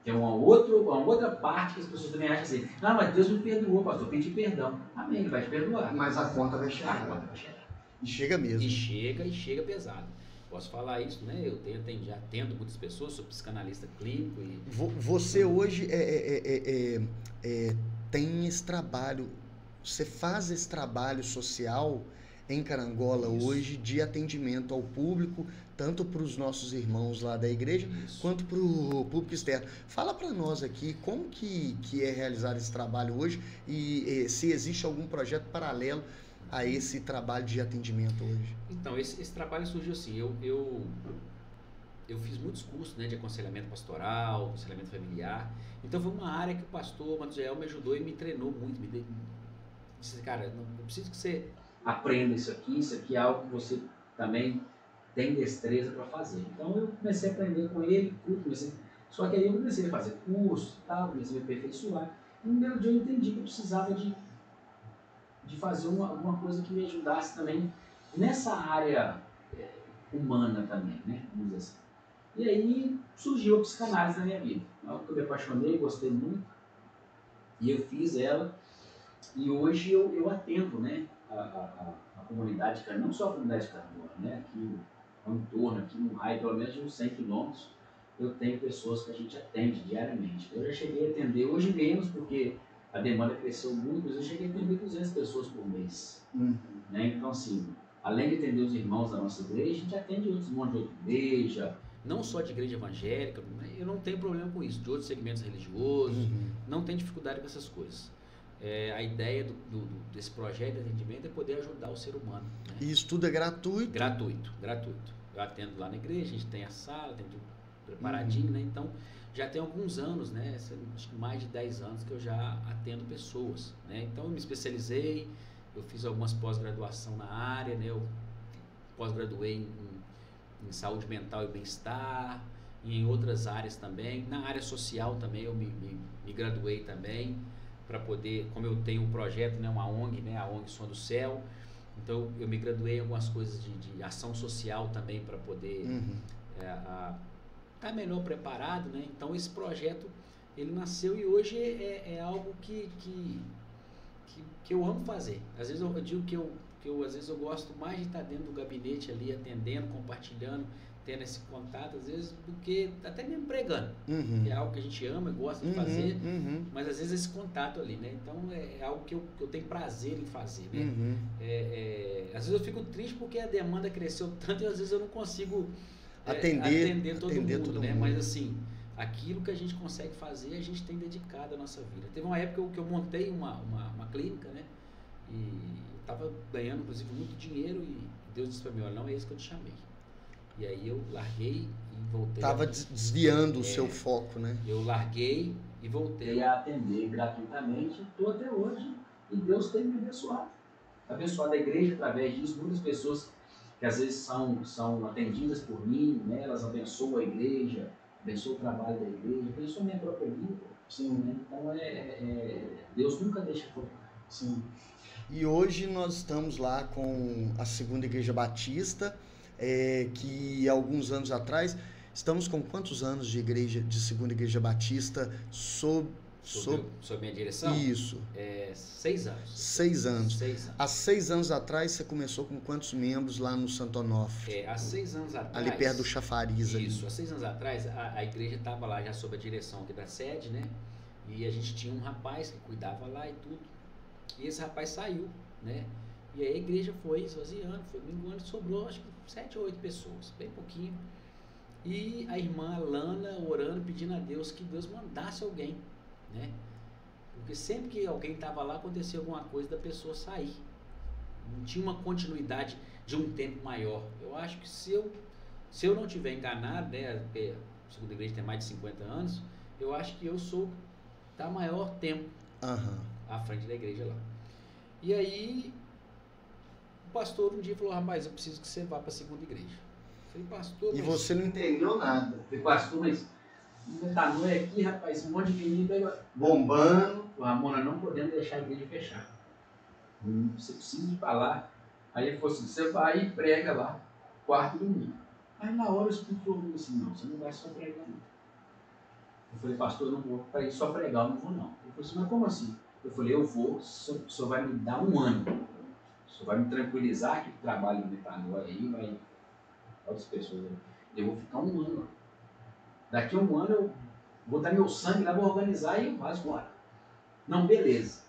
Tem uma outra parte que as pessoas também acham assim, não, mas Deus me perdoou, pastor, pedi perdão. Amém, Ele vai te perdoar.
Mas a conta vai chegar.
A conta vai chegar.
E chega mesmo.
E chega pesado. Posso falar isso, né? Eu já atendo muitas pessoas, sou psicanalista clínico.
Você hoje tem esse trabalho, você faz esse trabalho social em Carangola hoje de atendimento ao público, tanto para os nossos irmãos lá da igreja, quanto para o público externo. Fala para nós aqui como que é realizar esse trabalho hoje e se existe algum projeto paralelo a esse trabalho de atendimento hoje.
Então, esse trabalho surgiu assim, eu fiz muitos cursos, né, de aconselhamento pastoral, aconselhamento familiar, então foi uma área que o pastor Manuel me ajudou e me treinou muito, disse, cara, não preciso que você
aprenda isso aqui é algo que você também tem destreza para fazer. Então eu comecei a aprender com ele, só que aí eu comecei a fazer curso, tal, comecei a me aperfeiçoar, e um belo dia eu entendi que eu precisava de fazer alguma coisa que me ajudasse também nessa área humana também, né? Vamos dizer assim. E aí surgiu a psicanálise na minha vida. Algo que eu me apaixonei, gostei muito, e eu fiz ela, e hoje eu atendo, né, a comunidade, não só a comunidade de Carangola, né, aqui no entorno, aqui no raio, pelo menos de uns 100 quilômetros, eu tenho pessoas que a gente atende diariamente. Eu já cheguei a atender, hoje menos, porque a demanda cresceu muito, mas eu cheguei a atender 200 pessoas por mês. Né? Então, assim, além de atender os irmãos da nossa igreja, a gente atende outros irmãos de outra igreja,
não só de igreja evangélica, eu não tenho problema com isso, de outros segmentos religiosos, não tenho dificuldade com essas coisas. A ideia desse projeto de atendimento é poder ajudar o ser humano. Né?
E isso tudo é gratuito?
Gratuito. Eu atendo lá na igreja, a gente tem a sala, tem tudo preparadinho, né? Então, já tem alguns anos, né? Acho que mais de 10 anos que eu já atendo pessoas, né? Então, eu me especializei, eu fiz algumas pós-graduação na área, né? Eu pós-graduei em saúde mental e bem-estar, e em outras áreas também. Na área social também eu me graduei também, para poder, como eu tenho um projeto, né, uma ONG, né, a ONG Som do Céu, então eu me graduei em algumas coisas de ação social também, para poder estar melhor preparado, né? Então esse projeto, ele nasceu e hoje é algo que eu amo fazer. Às vezes eu digo que às vezes eu gosto mais de estar dentro do gabinete ali, atendendo, compartilhando, tendo esse contato, às vezes, do que até mesmo pregando.
Uhum.
Que é algo que a gente ama e gosta de fazer, mas às vezes esse contato ali, né? Então é algo que eu tenho prazer em fazer, né? Às vezes eu fico triste porque a demanda cresceu tanto e às vezes eu não consigo atender todo mundo, né? Mas assim, aquilo que a gente consegue fazer, a gente tem dedicado a nossa vida. Teve uma época que eu montei uma clínica, né? E eu estava ganhando, inclusive, muito dinheiro e Deus disse para mim, olha, não é isso que eu te chamei. E aí eu larguei e voltei.
Estava desviando o seu foco, né?
Eu larguei e voltei a atender gratuitamente, estou até hoje, e Deus tem me abençoado. Abençoado a igreja através disso, muitas pessoas que às vezes são atendidas por mim, né? Elas abençoam a igreja, abençoam o trabalho da igreja, abençoam a minha própria vida. Sim, né? Então Deus nunca deixa focar.
Sim. E hoje nós estamos lá com a Segunda Igreja Batista, que alguns anos atrás, estamos com quantos anos de Segunda Igreja Batista sob
minha direção?
Isso.
6 anos.
6 anos.
6 anos.
Há 6 anos atrás você começou com quantos membros lá no Santo Onofre?
Há 6 anos atrás.
Ali perto do Chafariz.
Isso,
ali.
há 6 anos atrás a igreja estava lá já sob a direção aqui da sede, né? E a gente tinha um rapaz que cuidava lá e tudo. E esse rapaz saiu, né? E aí a igreja foi esvaziando, foi minguando, sobrou acho que 7 ou 8 pessoas, bem pouquinho. E a irmã Lana orando, pedindo a Deus que Deus mandasse alguém, né? Porque sempre que alguém estava lá, acontecia alguma coisa da pessoa sair. Não tinha uma continuidade de um tempo maior. Eu acho que se eu não tiver enganado, né? Porque a Segunda Igreja tem mais de 50 anos, eu acho que eu sou da maior tempo à frente da igreja lá. E aí o pastor um dia falou, rapaz, eu preciso que você vá para a Segunda Igreja. Eu falei, pastor...
E você não entendeu nada.
Eu falei, pastor, mas tá noite aqui, rapaz, um monte de menino
bombando.
Ramona, não podemos deixar a igreja fechar. Você precisa ir para lá. Aí ele falou assim, você vai e prega lá, quarto e domingo. Aí na hora o Espírito falou assim, não, você não vai só pregar não. Eu falei, pastor, eu não vou para ir só pregar, eu não vou não. Ele falou assim, mas como assim? Eu falei, eu vou, o senhor vai me dar um ano. O senhor vai me tranquilizar que o trabalho de metanoia aí vai... Outras pessoas aí. Eu vou ficar um ano lá. Daqui a um ano eu vou dar meu sangue lá, vou organizar e eu vou embora. Não, beleza.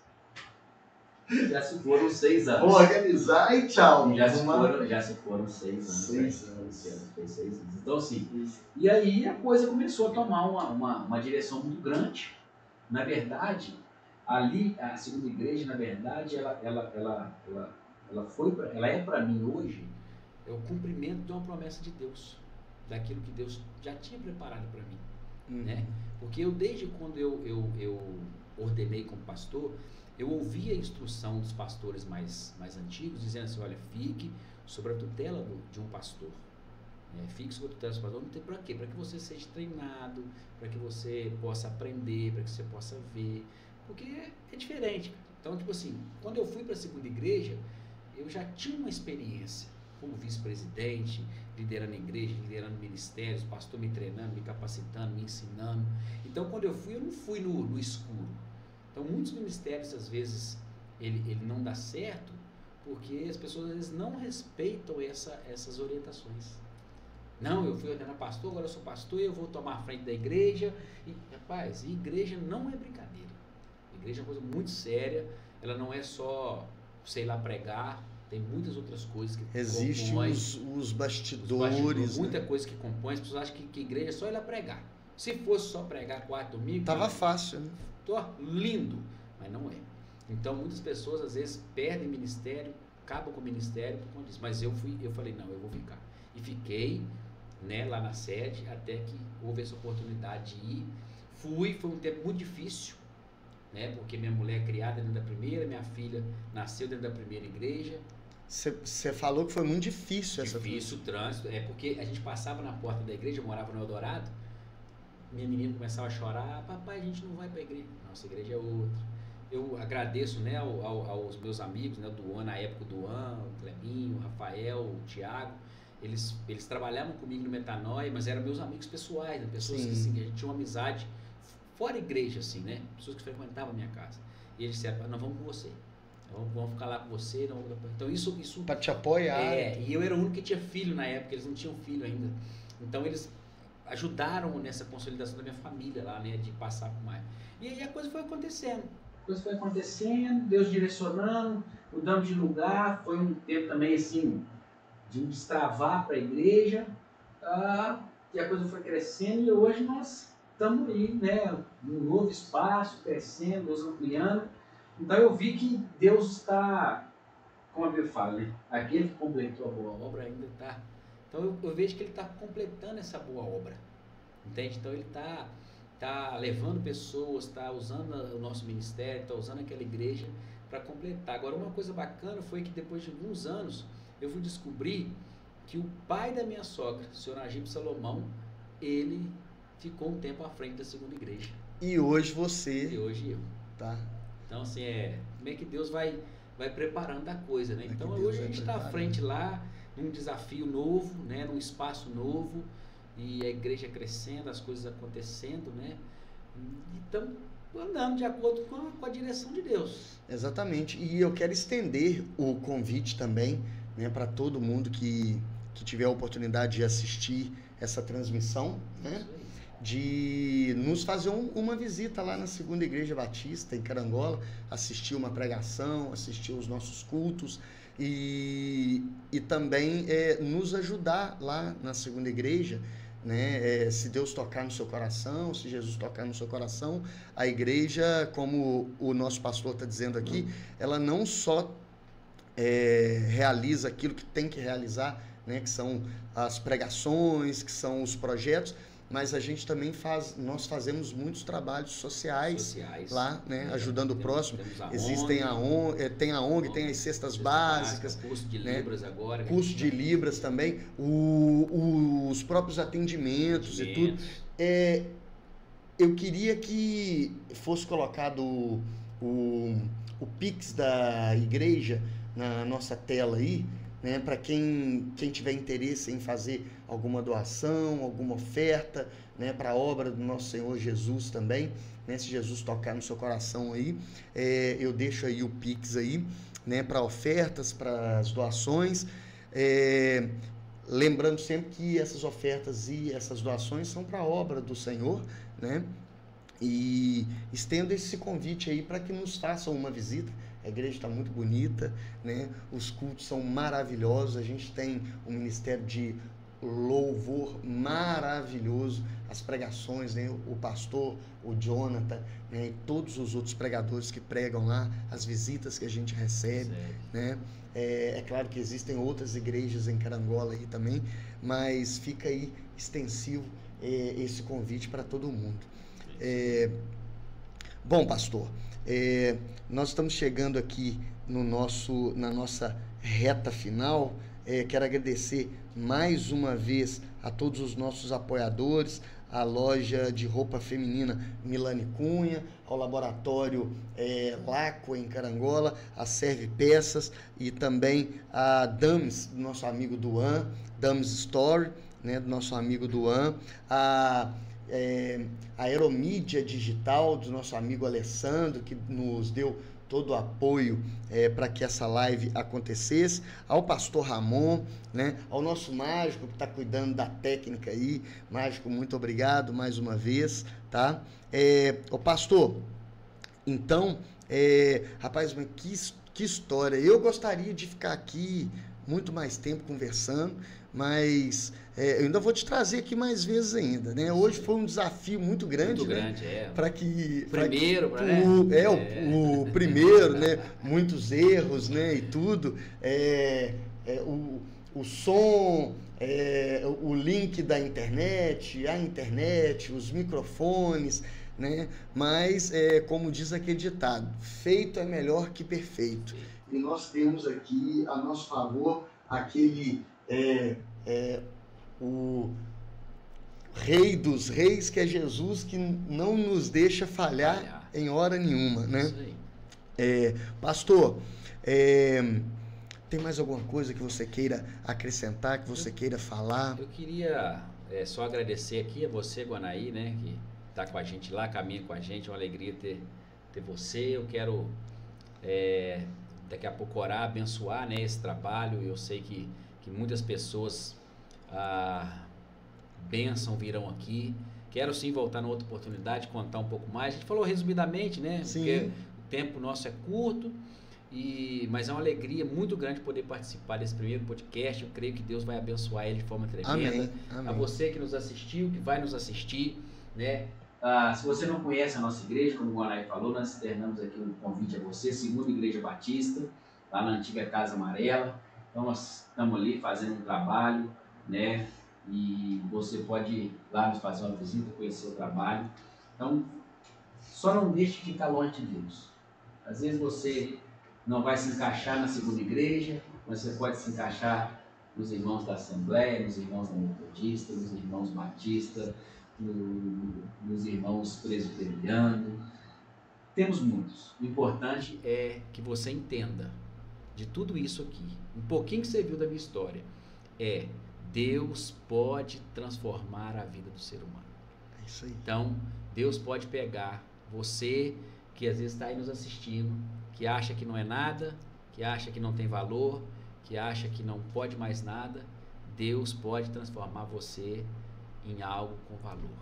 Já se foram 6 anos.
Vou organizar e tchau.
Já se foram 6 anos. 6 anos. Foi 6 anos. Então assim, e aí a coisa começou a tomar uma direção muito grande. Na verdade, ali, a Segunda Igreja, na verdade, ela é para mim hoje, é o cumprimento de uma promessa de Deus, daquilo que Deus já tinha preparado para mim, né? Porque desde quando eu ordenei como pastor, eu ouvi a instrução dos pastores mais antigos, dizendo assim, olha, fique sob a tutela de um pastor. Fique sob a tutela do pastor, não tem para quê? Para que você seja treinado, para que você possa aprender, para que você possa ver, porque é diferente. Então, tipo assim, quando eu fui para a Segunda Igreja, eu já tinha uma experiência como vice-presidente, liderando a igreja, liderando ministérios, pastor me treinando, me capacitando, me ensinando. Então, quando eu não fui no escuro. Então, muitos ministérios, às vezes, ele não dá certo, porque as pessoas, às vezes, não respeitam essas orientações. Não, eu fui ordenar pastor, agora eu sou pastor e eu vou tomar a frente da igreja. E, rapaz, igreja não é brincadeira. A igreja é uma coisa muito séria, ela não é só, sei lá, pregar. Tem muitas outras coisas que
existem os bastidores,
muita coisa que compõe. As pessoas acham que igreja é só ir lá pregar. Se fosse só pregar quarto domingo,
tava fácil, né?
Tô lindo, mas não é. Então muitas pessoas às vezes perdem ministério, acabam com o ministério por conta disso. Mas eu falei, não, eu vou ficar. E fiquei, né, lá na sede até que houve essa oportunidade de ir. Foi um tempo muito difícil, né? Porque minha mulher é criada dentro da primeira, minha filha nasceu dentro da primeira igreja.
Você falou que foi muito difícil essa coisa.
Difícil o trânsito, porque a gente passava na porta da igreja, eu morava no Eldorado, minha menina começava a chorar, papai, a gente não vai para a igreja. Nossa, a igreja é outra. Eu agradeço, né, aos meus amigos, né, o Duan, na época o Duan, o Clebinho, o Rafael, o Thiago, eles trabalhavam comigo no Metanoia, mas eram meus amigos pessoais, né, pessoas que assim, a gente tinha uma amizade fora igreja, assim, né, pessoas que frequentavam a minha casa. E eles disseram, nós vamos com você. Vamos ficar lá com você. Não. Então isso...
Para te apoiar.
E eu era o único que tinha filho na época, eles não tinham filho ainda. Então eles ajudaram nessa consolidação da minha família lá, né, de passar por mais. E aí a coisa foi acontecendo.
Deus direcionando, mudando de lugar, foi um tempo também assim, de um destravar para a igreja, e a coisa foi crescendo e hoje nós estamos aí, né, num novo espaço, crescendo, Deus ampliando. Então eu vi que Deus está, como a Bíblia fala, né, aquele que completou a boa obra ainda está. Então eu vejo que ele está completando essa boa obra, entende? Então ele está levando pessoas, está usando o nosso ministério, está usando aquela igreja para completar. Agora, uma coisa bacana foi que depois de alguns anos eu fui descobrir que o pai da minha sogra, o senhor Agib Salomão, ele ficou um tempo à frente da segunda igreja.
E hoje você.
E hoje eu.
Tá.
Então, assim, como é que Deus vai preparando a coisa, né? Então,
Deus
hoje a gente está à frente lá, num desafio novo, né? Num espaço novo, e a igreja crescendo, as coisas acontecendo, né? E estamos andando de acordo com a direção de Deus.
Exatamente. E eu quero estender o convite também, né, para todo mundo que tiver a oportunidade de assistir essa transmissão, né, de nos fazer uma visita lá na Segunda Igreja Batista, em Carangola, assistir uma pregação, assistir os nossos cultos e também nos ajudar lá na Segunda Igreja, né? Se Deus tocar no seu coração, se Jesus tocar no seu coração, a igreja, como o nosso pastor está dizendo aqui, ela não só realiza aquilo que tem que realizar, né? Que são as pregações, que são os projetos, mas a gente também nós fazemos muitos trabalhos sociais lá, né? Ajudando o próximo. Existem tem a ONG, tem as cestas básicas,
curso de Libras, né? Agora.
Curso de Libras também, os próprios atendimentos e tudo. Eu queria que fosse colocado o Pix da igreja na nossa tela aí, né, para quem tiver interesse em fazer alguma doação, alguma oferta, né, para a obra do nosso Senhor Jesus também, né, se Jesus tocar no seu coração aí, eu deixo aí o Pix aí, né, para ofertas, para as doações, lembrando sempre que essas ofertas e essas doações são para a obra do Senhor, né, e estendo esse convite aí para que nos façam uma visita. A igreja está muito bonita, né? Os cultos são maravilhosos, a gente tem um ministério de louvor maravilhoso, as pregações, né? O pastor, o Jonathan, né? E todos os outros pregadores que pregam lá, as visitas que a gente recebe, né? É claro que existem outras igrejas em Carangola aí também, mas fica aí extensivo esse convite para todo mundo. Bom, pastor, nós estamos chegando aqui na nossa reta final. Quero agradecer mais uma vez a todos os nossos apoiadores, a loja de roupa feminina Milani Cunha, ao laboratório Laco em Carangola, a Serve Peças e também a Dames, do nosso amigo Duan, Dames Store, né, do nosso amigo Duan, a Aeromídia Digital do nosso amigo Alessandro, que nos deu todo o apoio para que essa live acontecesse, ao pastor Ramon, né, ao nosso mágico que está cuidando da técnica aí. Mágico, muito obrigado mais uma vez, tá? Ô pastor, então, rapaz, mas que história. Eu gostaria de ficar aqui muito mais tempo conversando, mas eu ainda vou te trazer aqui mais vezes ainda, né? Hoje foi um desafio muito grande, né? Para que o primeiro, né? Muitos erros, né? E tudo, o som, o link da internet, a internet, os microfones, né? Mas como diz aquele ditado, feito é melhor que perfeito. E nós temos aqui a nosso favor aquele o Rei dos Reis, que é Jesus, que não nos deixa falhar em hora nenhuma, né? Isso aí. Pastor, tem mais alguma coisa que você queira acrescentar, que você queira falar?
Eu queria só agradecer aqui a você, Guanaí, né, que está com a gente lá, caminha com a gente, é uma alegria ter você. Eu quero daqui a pouco orar, abençoar, né, esse trabalho. Eu sei que muitas pessoas bênção virão aqui. Quero sim voltar numa outra oportunidade, contar um pouco mais. A gente falou resumidamente, né?
Sim.
Porque o tempo nosso é curto, mas é uma alegria muito grande poder participar desse primeiro podcast. Eu creio que Deus vai abençoar ele de forma tremenda.
Amém. Amém.
A você que nos assistiu, que vai nos assistir, né?
Se você não conhece a nossa igreja, como o Guanaí falou, nós externamos aqui um convite a você, Segunda Igreja Batista, lá na antiga Casa Amarela. Então nós estamos ali fazendo um trabalho, né? E você pode ir lá nos fazer uma visita, conhecer o trabalho. Então, só não deixe de ficar longe de Deus. Às vezes você não vai se encaixar na segunda igreja, mas você pode se encaixar nos irmãos da Assembleia, nos irmãos da Metodista, nos irmãos Batista, nos irmãos presbiterianos. Temos muitos. O importante
É que você entenda de tudo isso aqui, um pouquinho que você viu da minha história, Deus pode transformar a vida do ser humano.
É isso aí.
Então, Deus pode pegar você que às vezes está aí nos assistindo, que acha que não é nada, que acha que não tem valor, que acha que não pode mais nada. Deus pode transformar você em algo com valor.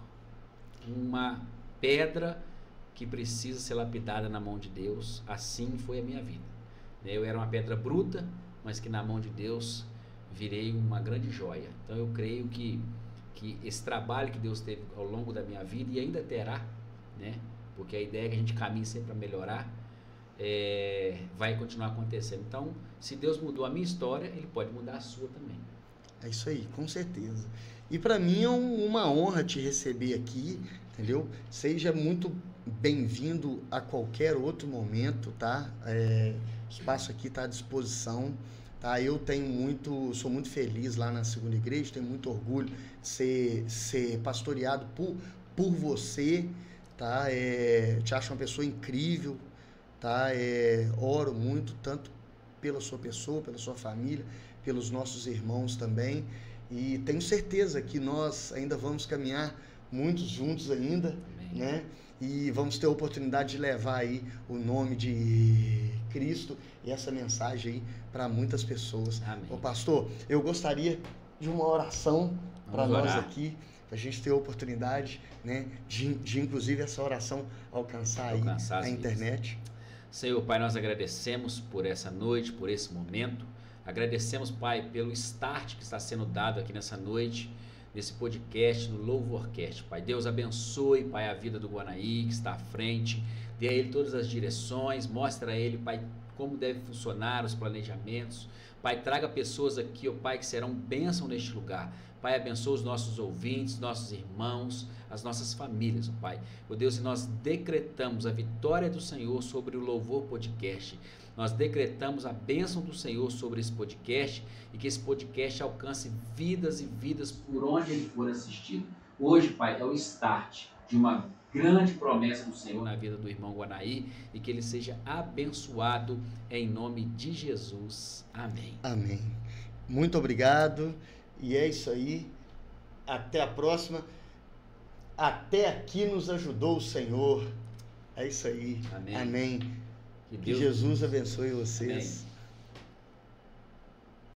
Uma pedra que precisa ser lapidada na mão de Deus. Assim foi a minha vida. Eu era uma pedra bruta, mas que na mão de Deus virei uma grande joia. Então eu creio que esse trabalho que Deus teve ao longo da minha vida e ainda terá, né? Porque a ideia é que a gente caminhe sempre para melhorar, vai continuar acontecendo. Então, se Deus mudou a minha história, Ele pode mudar a sua também.
É isso aí, com certeza. E para mim é uma honra te receber aqui, entendeu? Seja muito bem-vindo a qualquer outro momento, tá? O espaço aqui está à disposição. Tá, eu sou muito feliz lá na segunda igreja, tenho muito orgulho de ser pastoreado por você, tá? Te acho uma pessoa incrível, tá? Oro muito, tanto pela sua pessoa, pela sua família, pelos nossos irmãos também, e tenho certeza que nós ainda vamos caminhar muitos juntos ainda,
Amém.
né? E vamos ter a oportunidade de levar aí o nome de Cristo e essa mensagem aí para muitas pessoas.
Amém.
Ô pastor, eu gostaria de uma oração para nós
orar
aqui, para a gente ter a oportunidade, né, de inclusive essa oração alcançar aí
Alcançar as
a
vidas.
internet.
Senhor, Pai, nós agradecemos por essa noite, por esse momento. Agradecemos, Pai, pelo start que está sendo dado aqui nessa noite, nesse podcast, no Louvorcast. Pai, Deus abençoe, Pai, a vida do Guanaí, que está à frente. Dê a ele todas as direções, mostra a ele, Pai, como deve funcionar os planejamentos. Pai, traga pessoas aqui, ó Pai, que serão bênção neste lugar. Pai, abençoa os nossos ouvintes, nossos irmãos, as nossas famílias, ó Pai. Ó Deus, e nós decretamos a vitória do Senhor sobre o Louvor Podcast. Nós decretamos a bênção do Senhor sobre esse podcast e que esse podcast alcance vidas e vidas por onde ele for assistido. Hoje, Pai, é o start de uma grande promessa do Senhor na vida do irmão Guanaí e que ele seja abençoado em nome de Jesus. Amém.
Amém. Muito obrigado. E é isso aí. Até a próxima. Até aqui nos ajudou o Senhor. É isso aí.
Amém.
Amém.
Que
Que
Deus
Jesus abençoe vocês.
Amém.